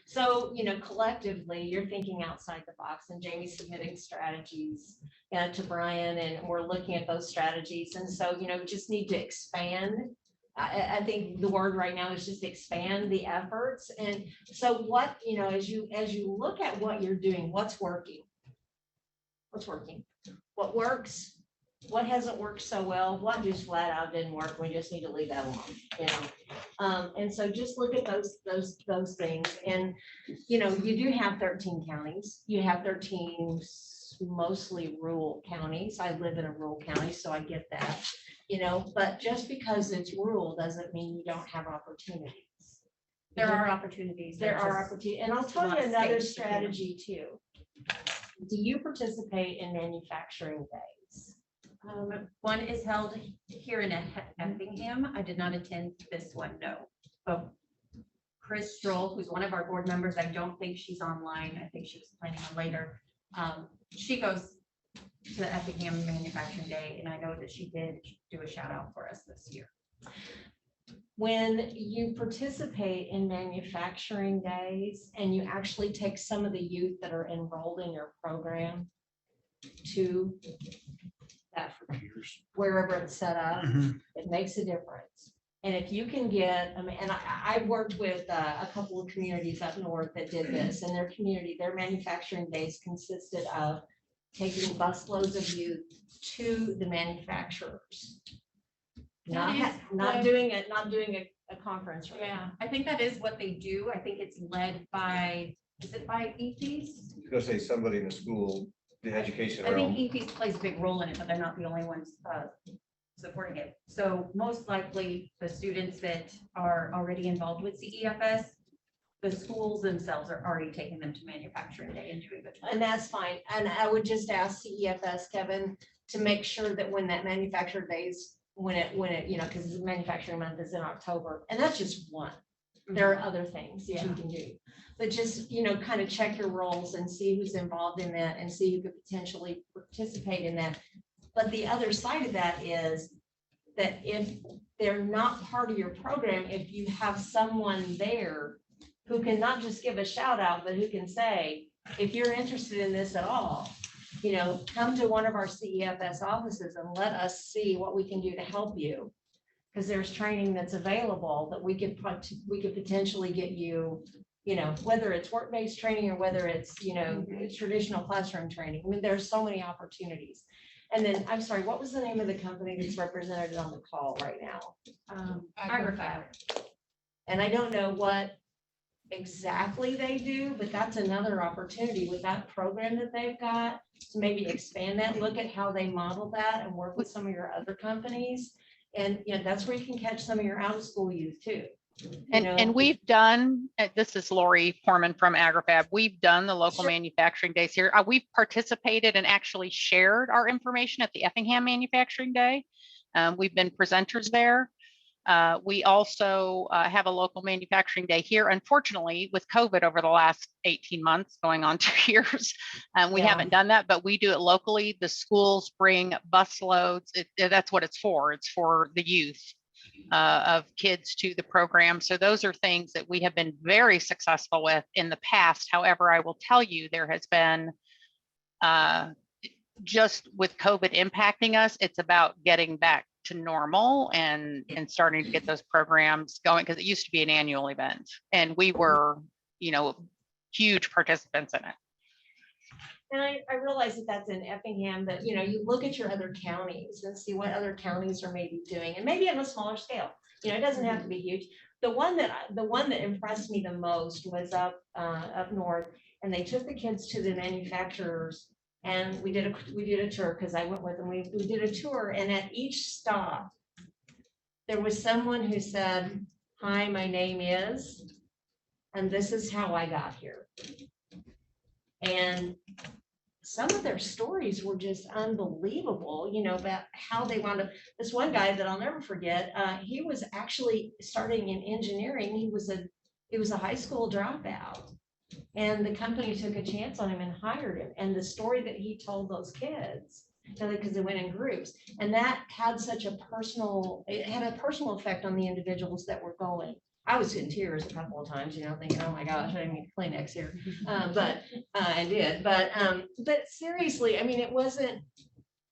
So, collectively, you're thinking outside the box, and Jamie's submitting strategies to Brian, and we're looking at those strategies. And so, we just need to expand. I think the word right now is just expand the efforts. And so what, as you look at what you're doing, what's working? What's working? What works what hasn't worked so well, what just flat out didn't work, we just need to leave that alone, you know? And so just look at those things, and, you know, you do have 13 counties, you have 13 mostly rural counties. I live in a rural county, so I get that, you know, but just because it's rural doesn't mean you don't have opportunities. There are opportunities. There They're are just- opportunities, and I'll tell lot you of another states, yeah. strategy too. Do you participate in manufacturing days? One is held here in Effingham. I did not attend this one, no. But Chris Stroll, who's one of our board members, I don't think she's online. I think she was planning on later. She goes to the Effingham Manufacturing Day, and I know that she did do a shout out for us this year. When you participate in manufacturing days and you actually take some of the youth that are enrolled in your program to that, wherever it's set up, it makes a difference. And if you can get, I mean, and I've worked with a couple of communities up north that did this, and their community, their manufacturing days consisted of taking busloads of youth to the manufacturers. Not doing a conference. Right? Yeah, I think that is what they do. I think it's led by, is it by EPs? I was gonna say somebody in the school, the education I think realm. EPs plays a big role in it, but they're not the only ones supporting it. So most likely the students that are already involved with CEFS, the schools themselves are already taking them to manufacturing day and doing it. And that's fine. And I would just ask CEFS, Kevin, to make sure that when that manufacturer days, when it, you know, because manufacturing month is in October, and that's just one. There are other things that you can do. But just, you know, kind of check your roles and see who's involved in that and see who could potentially participate in that. But the other side of that is that if they're not part of your program, if you have someone there who can not just give a shout out, but who can say, if you're interested in this at all, you know, come to one of our CEFS offices and let us see what we can do to help you. Because there's training that's available that we could potentially get you, you know, whether it's work-based training or whether it's, you know, traditional classroom training. I mean, there's so many opportunities. And then, I'm sorry, what was the name of the company that's represented on the call right now? AgriFab. And I don't know what exactly they do, but that's another opportunity with that program that they've got to maybe expand that, look at how they model that and work with some of your other companies. And, you know, that's where you can catch some of your out of school youth too. And we've done, this is Lori Porman from AgriFab. We've done the local manufacturing days here. We've participated and actually shared our information at the Effingham Manufacturing Day. We've been presenters there. We also have a local manufacturing day here. Unfortunately, with COVID over the last 18 months, going on 2 years, we haven't done that, but we do it locally. The schools bring bus loads. That's what it's for. It's for the youth of kids to the program. So those are things that we have been very successful with in the past. However, I will tell you, there has been just with COVID impacting us, it's about getting back to normal and starting to get those programs going, because it used to be an annual event and we were, you know, huge participants in it. And I realize that that's in Effingham, but you know, you look at your other counties and see what other counties are maybe doing, and maybe on a smaller scale. You know, it doesn't have to be huge. The one that impressed me the most was up north, and they took the kids to the manufacturers, and we did a tour because I went with them. We did a tour, and at each stop, there was someone who said, "Hi, my name is, and this is how I got here." And some of their stories were just unbelievable, you know, about how they wound up. This one guy that I'll never forget, he was actually starting in engineering. He was a high school dropout, and the company took a chance on him and hired him. And the story that he told those kids, because they went in groups, and that had it had a personal effect on the individuals that were going. I was in tears a couple of times, you know, thinking, oh my gosh, I didn't need Kleenex here. But I did. But seriously, I mean, it wasn't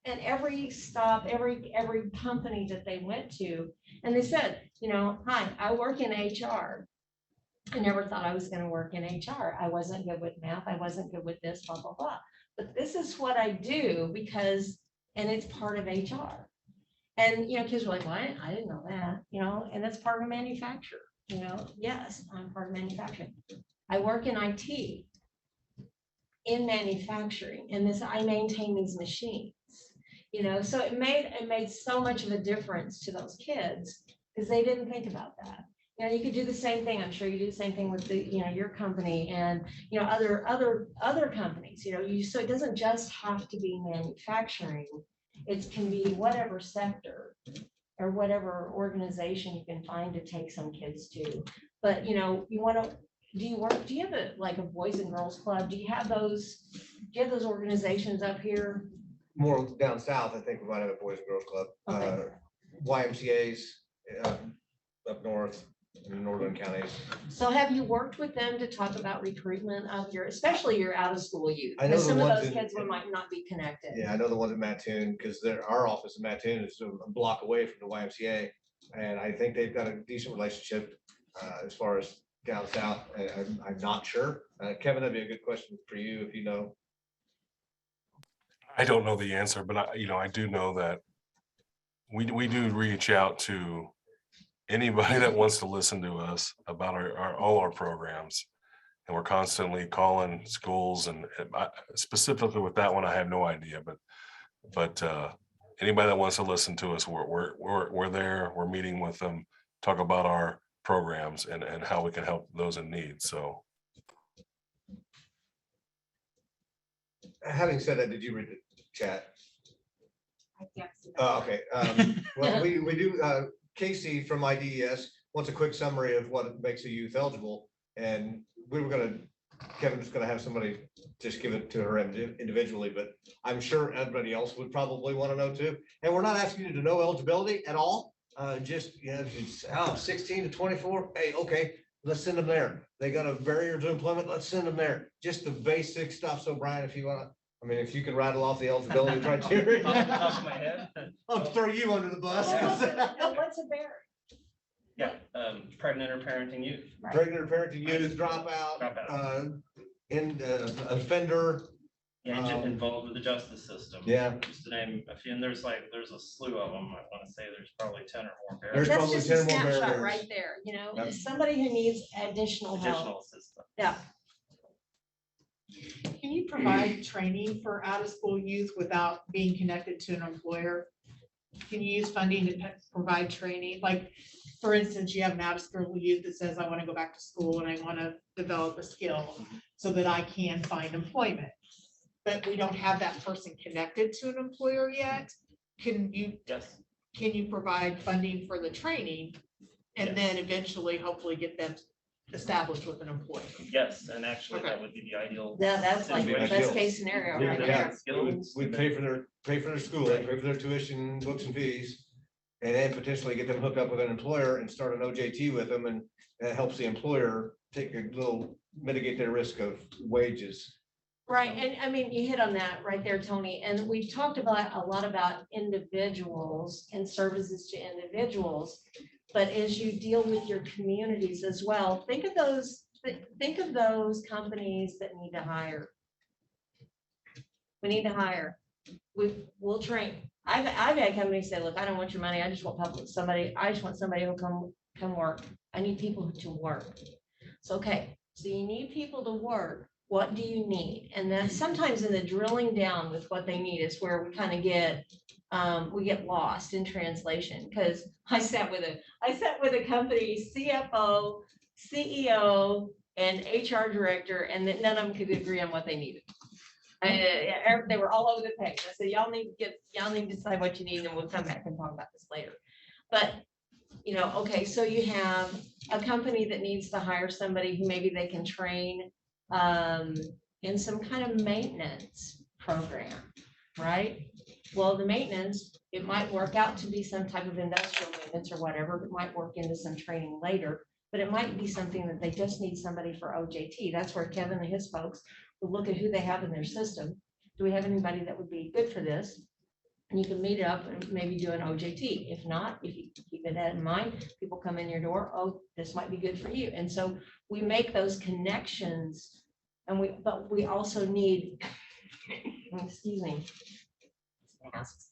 at every stop, every company that they went to. And they said, you know, "Hi, I work in HR. I never thought I was going to work in HR. I wasn't good with math. I wasn't good with this, blah, blah, blah. But this is what I do because and it's part of HR. And, kids were like, what? I didn't know that, and that's part of manufacturer, yes, I'm part of manufacturing. I work in IT in manufacturing, and I maintain these machines, so it made so much of a difference to those kids because they didn't think about that. You could do the same thing. I'm sure you do the same thing with your company and, other companies, so it doesn't just have to be manufacturing. It can be whatever sector or whatever organization you can find to take some kids to. But, you want to, do you have a Boys and Girls Club? Do you have those organizations up here? More down south, I think we might have a Boys and Girls Club. Okay. YMCA's up north in the northern counties. So have you worked with them to talk about recruitment of especially your out of school youth? I know Because the some of ones those in- kids might not be connected. Yeah, I know the ones in Mattoon, because our office in Mattoon is a block away from the YMCA. And I think they've got a decent relationship as far as down south. I'm not sure. Kevin, that'd be a good question for you if you know. I don't know the answer, but I do know that we do reach out to anybody that wants to listen to us about all our programs. And we're constantly calling schools and specifically with that one, I have no idea, but anybody that wants to listen to us, we're there, we're meeting with them, talk about our programs and how we can help those in need. So. Having said that, did you read the chat? I can't see that. Oh, okay. Well, we do, Casey from IDES wants a quick summary of what makes a youth eligible. And Kevin's gonna have somebody just give it to her individually, but I'm sure everybody else would probably want to know too. And we're not asking you to know eligibility at all. Just, if it's 16 to 24, hey, okay, let's send them there. They got a barrier to employment, let's send them there. Just the basic stuff. So Brian, if you wanna, if you can rattle off the eligibility criteria. Off the top of my head. I'll throw you under the bus. What's a barrier? Yeah, pregnant or parenting youth. Pregnant or parenting youth, dropout, offender. Yeah, involved with the justice system. Yeah. Just to name a few, and there's a slew of them. I want to say there's probably 10 or more. There's That's probably just a 10 more snapshot barriers. right there, Yep. somebody who needs additional help. Additional assistance. Yeah. Can you provide training for out-of-school youth without being connected to an employer? Can you use funding to provide training? Like, for instance, you have an out-of-school youth that says, I want to go back to school and I want to develop a skill so that I can find employment. But we don't have that person connected to an employer yet. Yes. Can you provide funding for the training and then eventually hopefully get them established with an employer? Yes, and actually Okay. that would be the ideal. Yeah, that's like the Ideal. best case scenario right Yeah, there. we'd pay for their schooling, pay for their tuition, books and fees. And then potentially get them hooked up with an employer and start an OJT with them, and that helps the employer mitigate their risk of wages. Right, and you hit on that right there, Tony, and we've talked about a lot about individuals and services to individuals. But as you deal with your communities as well, think of those companies that need to hire. We need to hire. We'll train. I've had companies say, look, I don't want your money. I just want I just want somebody who'll come work. I need people to work. So, okay, so you need people to work. What do you need? And then sometimes in the drilling down with what they need is where we kind of get lost in translation. Because I sat with a company CFO, CEO, and HR director, and that none of them could agree on what they needed. They were all over the page. I said, y'all need to decide what you need, and we'll come back and talk about this later. But okay, so you have a company that needs to hire somebody who maybe they can train in some kind of maintenance program, right? Well, the maintenance, it might work out to be some type of industrial maintenance or whatever, but might work into some training later. But it might be something that they just need somebody for OJT. That's where Kevin and his folks will look at who they have in their system. Do we have anybody that would be good for this? And you can meet up and maybe do an OJT. If not, if you keep it in mind, people come in your door, oh, this might be good for you. And so we make those connections, but we also need, excuse me, masks.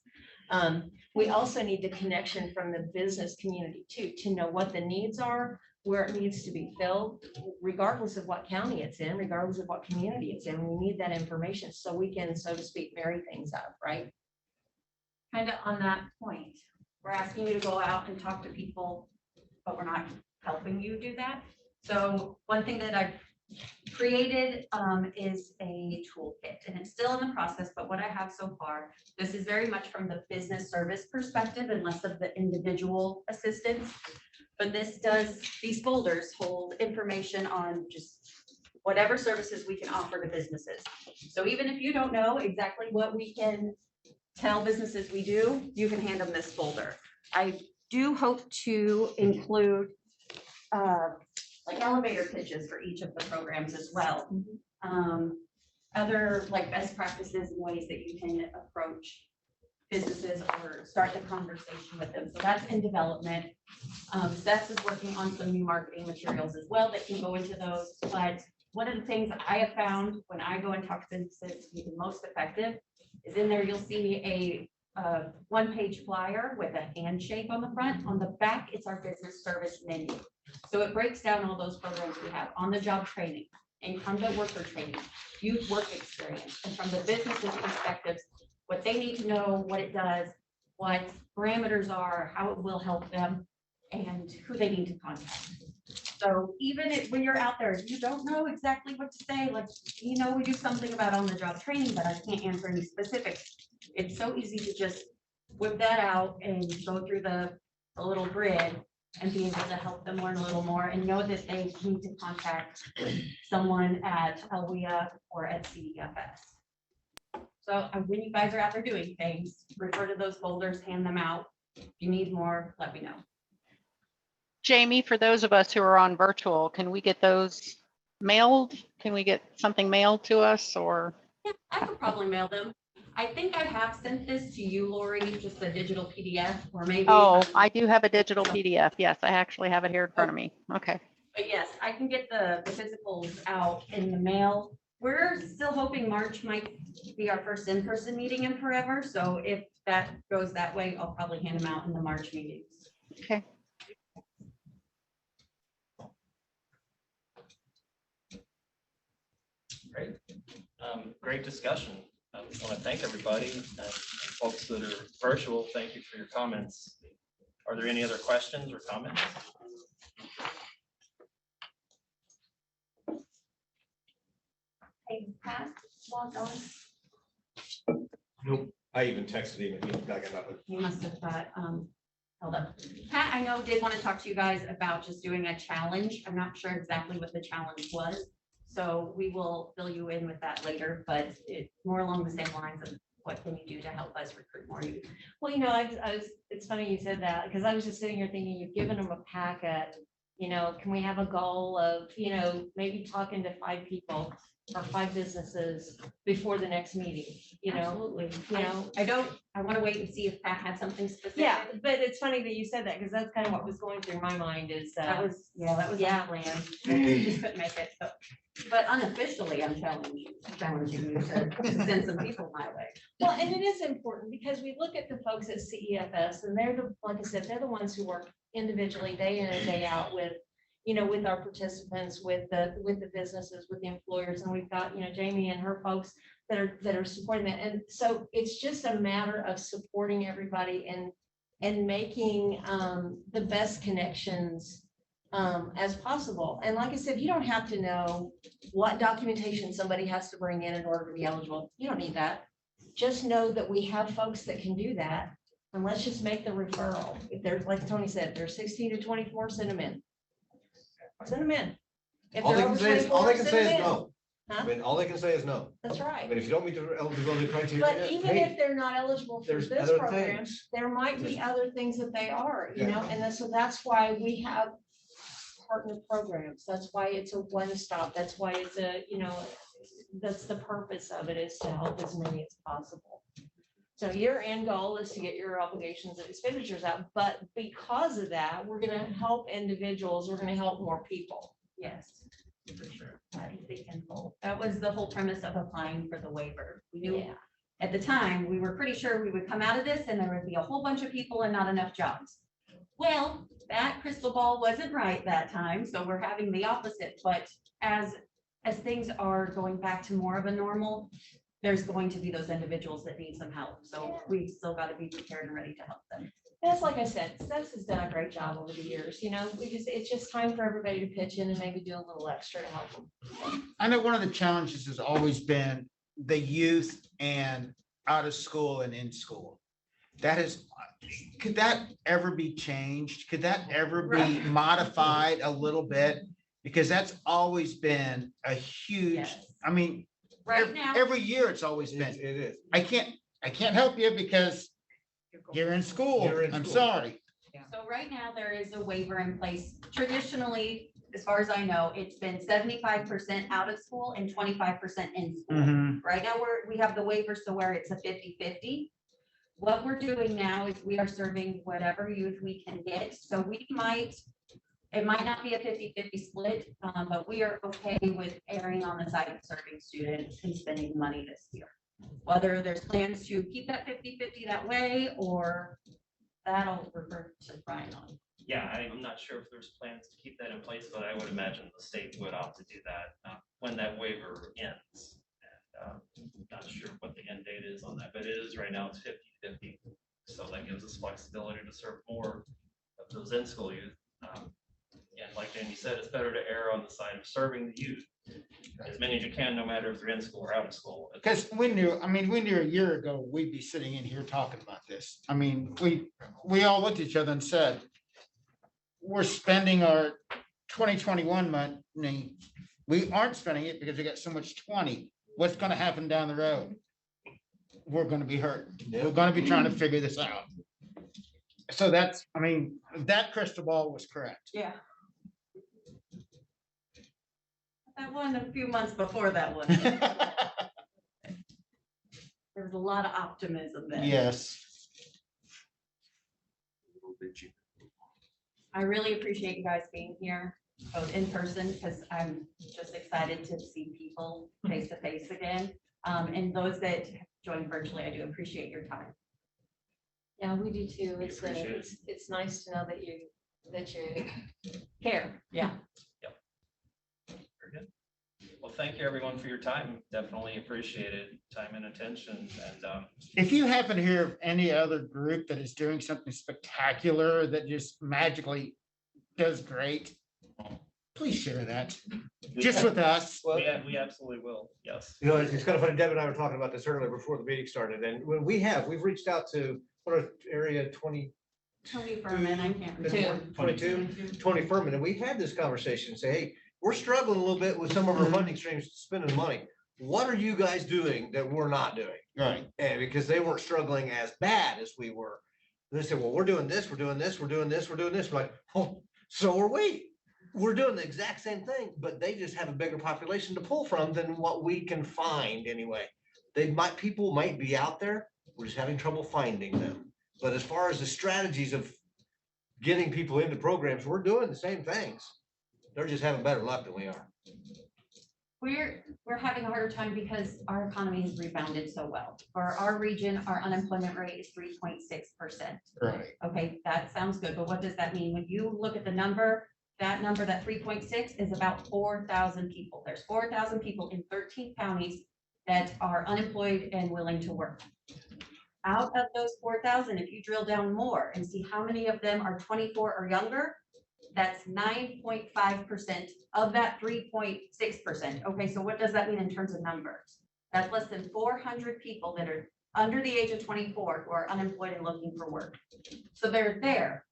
We also need the connection from the business community too, to know what the needs are, where it needs to be filled, regardless of what county it's in, regardless of what community it's in. We need that information so we can, so to speak, marry things up, right? Kind of on that point, we're asking you to go out and talk to people, but we're not helping you do that. So one thing that I've created is a toolkit, and it's still in the process, but what I have so far, this is very much from the business service perspective and less of the individual assistance. But this does, these folders hold information on just whatever services we can offer to businesses. So even if you don't know exactly what we can tell businesses we do, you can hand them this folder. I do hope to include like elevator pitches for each of the programs as well. Other like best practices and ways that you can approach businesses or start the conversation with them. So that's in development. Seth is working on some new marketing materials as well that can go into those. But one of the things I have found when I go and talk to businesses to be the most effective is in there, you'll see a one-page flyer with a handshake on the front. On the back, it's our business service menu. So it breaks down all those programs we have: on-the-job training, incumbent worker training, youth work experience, and from the business's perspectives, what they need to know, what it does, what parameters are, how it will help them, and who they need to contact. So even if, when you're out there, you don't know exactly what to say, like, you know, we do something about on-the-job training, but I can't answer any specifics. It's so easy to just whip that out and go through the little grid and be able to help them learn a little more and know that they need to contact someone at LWIA or at CEFS. So when you guys are out there doing things, refer to those folders, hand them out. If you need more, let me know. Jamie, for those of us who are on virtual, can we get those mailed? Can we get something mailed to us or? Yeah, I could probably mail them. I think I have sent this to you, Lori, just a digital PDF or maybe. Oh, I do have a digital PDF. Yes, I actually have it here in front of me. Okay. But yes, I can get the physicals out in the mail. We're still hoping March might be our first in-person meeting in forever. So if that goes that way, I'll probably hand them out in the March meetings. Okay. Great. Great discussion. I want to thank everybody and folks that are virtual. Thank you for your comments. Are there any other questions or comments? Hey, Pat, logged on. Nope. I even texted him and he got nothing. You must have got held up. Pat, I know did want to talk to you guys about just doing a challenge. I'm not sure exactly what the challenge was. So we will fill you in with that later, but it's more along the same lines of what can you do to help us recruit more youth? Well, you know, it's funny you said that because I was just sitting here thinking you've given them a packet. You know, can we have a goal of, you know, maybe talking to 5 people or 5 businesses before the next meeting, you know? Absolutely. You know, I want to wait and see if Pat had something specific. yeah, but it's funny that you said that because that's kind of what was going through my mind is That was our yeah. plan. Just couldn't make it. So, but unofficially, I'm challenging you to send some people my way. Well, and it is important because we look at the folks at CEFS and they're the, like I said, they're the ones who work individually day in and day out with, you know, with our participants, with the businesses, with the employers. And we've got, you know, Jamie and her folks that are supporting that. And so it's just a matter of supporting everybody and making the best connections as possible. And like I said, you don't have to know what documentation somebody has to bring in order to be eligible. You don't need that. Just know that we have folks that can do that. And let's just make the referral. If there's, like Tony said, there's 16 to 24, send them in. Send them in. If All they're they can over say is, 24, all they can send say them is in. no. I Huh? mean, all they can say is no. That's I right. mean, if you don't meet the eligibility criteria. But even hey, if they're not eligible for there's this other program, things. there might be other things that they are, you know, Yeah. and so that's why we have partner programs. That's why it's a one-stop. That's why it's a, you know, that's the purpose of it, is to help as many as possible. So your end goal is to get your obligations and expenditures out, but because of that, we're gonna help individuals, we're gonna help more people. Yes, for sure. That is the end goal. That was the whole premise of applying for the waiver. We knew Yeah. At the time, we were pretty sure we would come out of this and there would be a whole bunch of people and not enough jobs. Well, that crystal ball wasn't right that time, so we're having the opposite, but as things are going back to more of a normal, there's going to be those individuals that need some help, so we still got to be prepared and ready to help them. That's like I said, Seth has done a great job over the years, it's just time for everybody to pitch in and maybe do a little extra to help them. I know one of the challenges has always been the youth and out of school and in school. That is, could that ever be changed? Could that ever be modified a little bit? Because that's always been a huge, Yes. I mean, Right now, every year it's always It been. is. I can't help you because you're in school. You're in I'm school. sorry. so right now there is a waiver in place. Traditionally, as far as I know, it's been 75% out of school and 25% in school. Mhm. Right now, we have the waiver, so where it's a 50-50. What we're doing now is we are serving whatever youth we can get, so it might not be a 50-50 split, but we are okay with erring on the side of serving students and spending money this year. Whether there's plans to keep that 50-50 that way, or that'll refer to Brian on. Yeah, I'm not sure if there's plans to keep that in place, but I would imagine the state would opt to do that when that waiver ends. And not sure what the end date is on that, but it is right now, it's 50-50. So that gives us flexibility to serve more of those in-school youth. And like Jamie said, it's better to err on the side of serving the youth as many as you can, no matter if they're in school or out of school. Because we knew a year ago, we'd be sitting in here talking about this. I mean, we all looked at each other and said, we're spending our 2021 money. We aren't spending it because we got so much 20. What's gonna happen down the road? We're gonna be hurt. We're gonna be trying to figure this out. So that's, I mean, that crystal ball was correct. Yeah. That one a few months before that one. There was a lot of optimism then. Yes. I really appreciate you guys being here, both in person, because I'm just excited to see people face to face again. And those that joined virtually, I do appreciate your time. Yeah, we do too. We appreciate it. It's nice to know that you Care, yeah. Very good. Well, thank you everyone for your time. Definitely appreciate it, time and attention. And If you happen to hear of any other group that is doing something spectacular that just magically does great, please share that, just with us. Well, we absolutely will. Yes. It's kind of funny. Deb and I were talking about this earlier before the meeting started, and when we've reached out to what are area 20, Tony Furman, I can't. 20 Furman, and we've had this conversation, say, hey, we're struggling a little bit with some of our funding streams, spending money. What are you guys doing that we're not doing? Right. And because they weren't struggling as bad as we were. And they said, well, we're doing this, we're doing this, we're doing this, we're doing this. We're like, oh, so are we. We're doing the exact same thing, but they just have a bigger population to pull from than what we can find anyway. People might be out there, we're just having trouble finding them. But as far as the strategies of getting people into programs, we're doing the same things. They're just having better luck than we are. We're having a harder time because our economy has rebounded so well. For our region, our unemployment rate is 3.6%. Right. Okay, that sounds good, but what does that mean? When you look at the number, that 3.6 is about 4,000 people. There's 4,000 people in 13 counties that are unemployed and willing to work. Out of those 4,000, if you drill down more and see how many of them are 24 or younger, that's 9.5% of that 3.6%. Okay, so what does that mean in terms of numbers? That's less than 400 people that are under the age of 24 who are unemployed and looking for work. So they're there,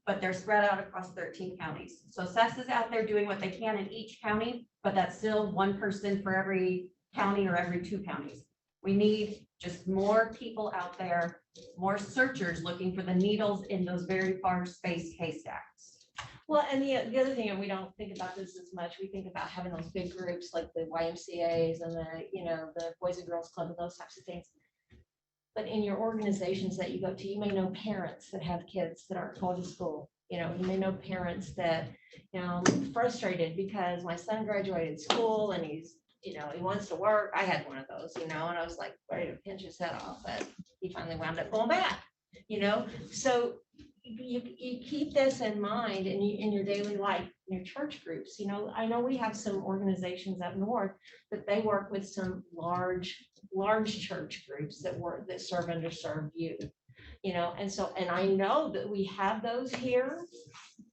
but they're spread out across 13 counties. So SES is out there doing what they can in each county, but that's still one person for every county or every 2 counties. We need just more people out there, more searchers looking for the needles in those very far spaced haystacks. Well, and the other thing, and we don't think about this as much, we think about having those big groups like the YMCA's and the Boys and Girls Club and those types of things. But in your organizations that you go to, you may know parents that have kids that aren't going to school. You may know parents that, I'm frustrated because my son graduated school and he's you know, he wants to work. I had one of those, you know, and I was like ready to pinch his head off, but he finally wound up going back, you know? So you keep this in mind in your daily life, in your church groups, you know, I know we have some organizations up north, but they work with some large church groups that serve underserved youth, you know, and so, and I know that we have those here.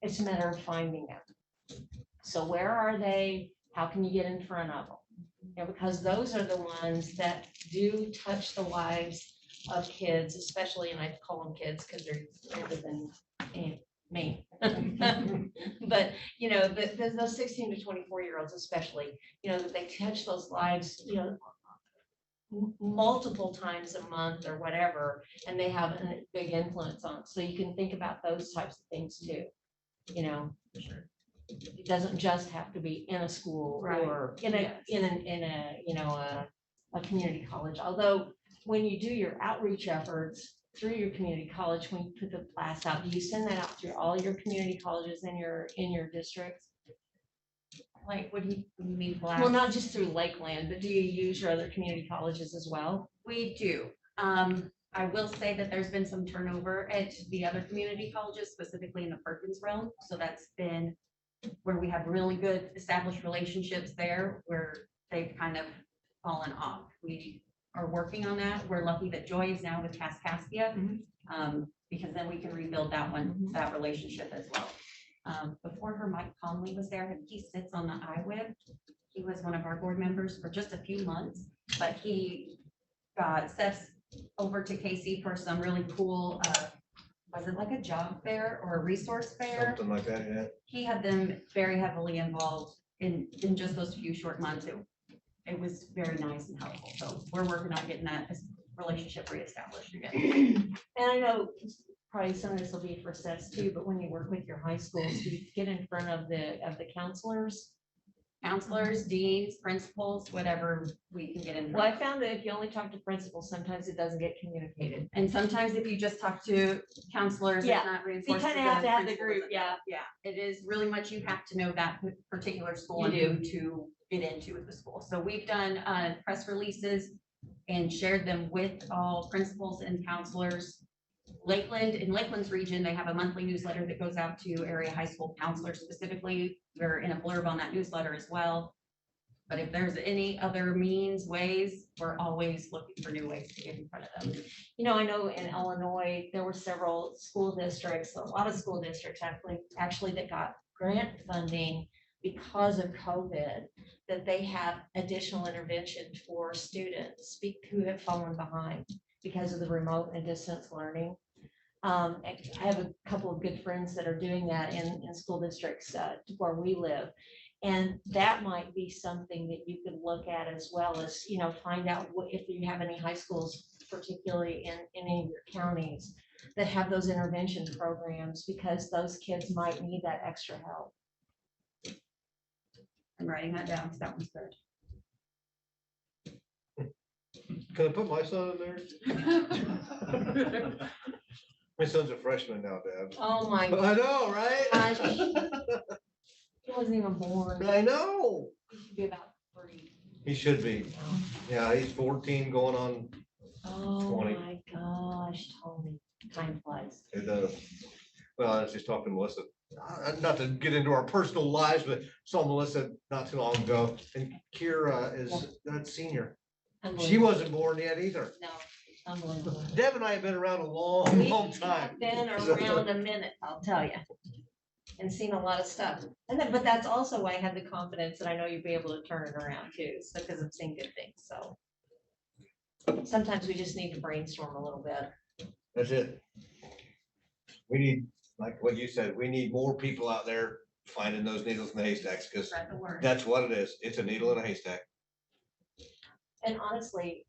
It's a matter of finding them. So where are they? How can you get in front of them? You know, because those are the ones that do touch the lives of kids, especially, and I call them kids because they're older than me. But, you know, those 16 to 24-year-olds especially, you know, that they touch those lives, you know, multiple times a month or whatever, and they have a big influence on. So you can think about those types of things too, you know. It doesn't just have to be in a school or in a you know, a community college. Although when you do your outreach efforts through your community college, when you put the blast out, do you send that out through all your community colleges in your districts? Like, what do you mean? Blast? Well, not just through Lakeland, but do you use your other community colleges as well? We do. I will say that there's been some turnover at the other community colleges, specifically in the Perkins realm. So that's been where we have really good established relationships there, where they've kind of fallen off. We are working on that. We're lucky that Joy is now with Kaskaskia, because then we can rebuild that one, that relationship as well. Before her, Mike Conley was there, and he sits on the LWIB. He was one of our board members for just a few months, but he got Steph's over to Casey for some really cool, was it like a job fair or a resource fair? Something like that, yeah. He had them very heavily involved in just those few short months. It was very nice and helpful. So we're working on getting that relationship reestablished again. And I know probably some of this will be for sets too, but when you work with your high schools, do you get in front of the counselors? Counselors, deans, principals, whatever we can get in. Well, I found that if you only talk to principals, sometimes it doesn't get communicated. And sometimes if you just talk to counselors, Yeah. it's not You reinforced. kind of have to have the group, yeah. Yeah, it is really much, you have to know that particular school You and who to get into with the school. So we've done press releases and shared them with all principals and counselors. Lakeland, in Lakeland's region, they have a monthly newsletter that goes out to area high school counselors specifically. We're in a blurb on that newsletter as well. But if there's any other means, ways, we're always looking for new ways to get in front of them. You know, I know in Illinois, there were several school districts, a lot of school districts actually that got grant funding because of COVID, that they have additional intervention for students who have fallen behind because of the remote and distance learning. I have a couple of good friends that are doing that in school districts where we live. And that might be something that you could look at as well as, you know, find out if you have any high schools, particularly in any of your counties, that have those intervention programs, because those kids might need that extra help. I'm writing that down because that one's good. Can I put my son in there? My son's a freshman now, Dad. Oh my I know, right? gosh. He wasn't even born. I know. He should be about 3. He should be. Yeah, he's 14 going on. Oh 20. my gosh, Tony, time flies. It does. Well, I was just talking to Melissa, not to get into our personal lives, but saw Melissa not too long ago, and Kira is that senior. She Unbelievable. wasn't born yet either. No, unbelievable. Deb and I have been around a long, long time. We've been around a minute, I'll tell you, and seen a lot of stuff. And then, but that's also why I had the confidence that I know you'd be able to turn it around too, so because I've seen good things, so. Sometimes we just need to brainstorm a little bit. That's it. We need, like what you said, we need more people out there finding those needles in the haystacks, because Spread the word. that's what it is. It's a needle in a haystack. And honestly,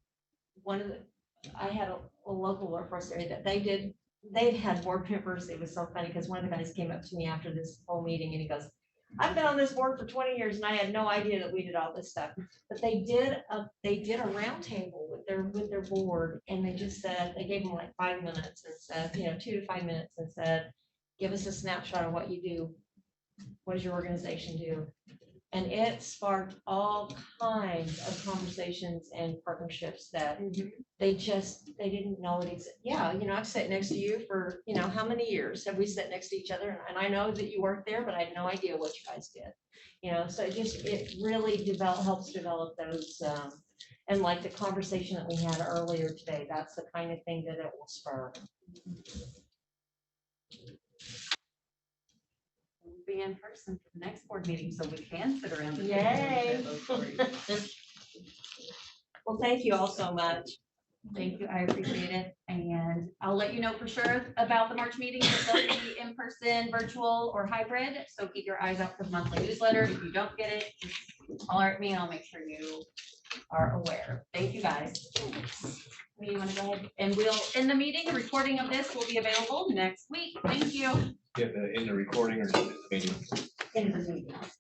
I had a local workforce area that they'd had board members. It was so funny because one of the guys came up to me after this whole meeting and he goes, I've been on this board for 20 years and I had no idea that we did all this stuff. But they did a roundtable with their board, and they just said, they gave them like 5 minutes and said, 2 to 5 minutes, and said, give us a snapshot of what you do. What does your organization do? And it sparked all kinds of conversations and partnerships that they didn't know it existed. Yeah, I've sat next to you for, how many years have we sat next to each other? And I know that you worked there, but I had no idea what you guys did. So it really helps develop those, and like the conversation that we had earlier today, that's the kind of thing that it will spur. We'll be in person for the next board meeting, so we can sit around. the table Yay. and share those stories. Well, thank you all so much. Thank you, I appreciate it, and I'll let you know for sure about the March meetings, if they'll be in person, virtual, or hybrid, so keep your eyes out for the monthly newsletter. If you don't get it, just holler at me, and I'll make sure you are aware. Thank you, guys. You want to go ahead, and we'll, in the meeting, a recording of this will be available next week. Thank you. In the recording or just in the meeting? In the meeting.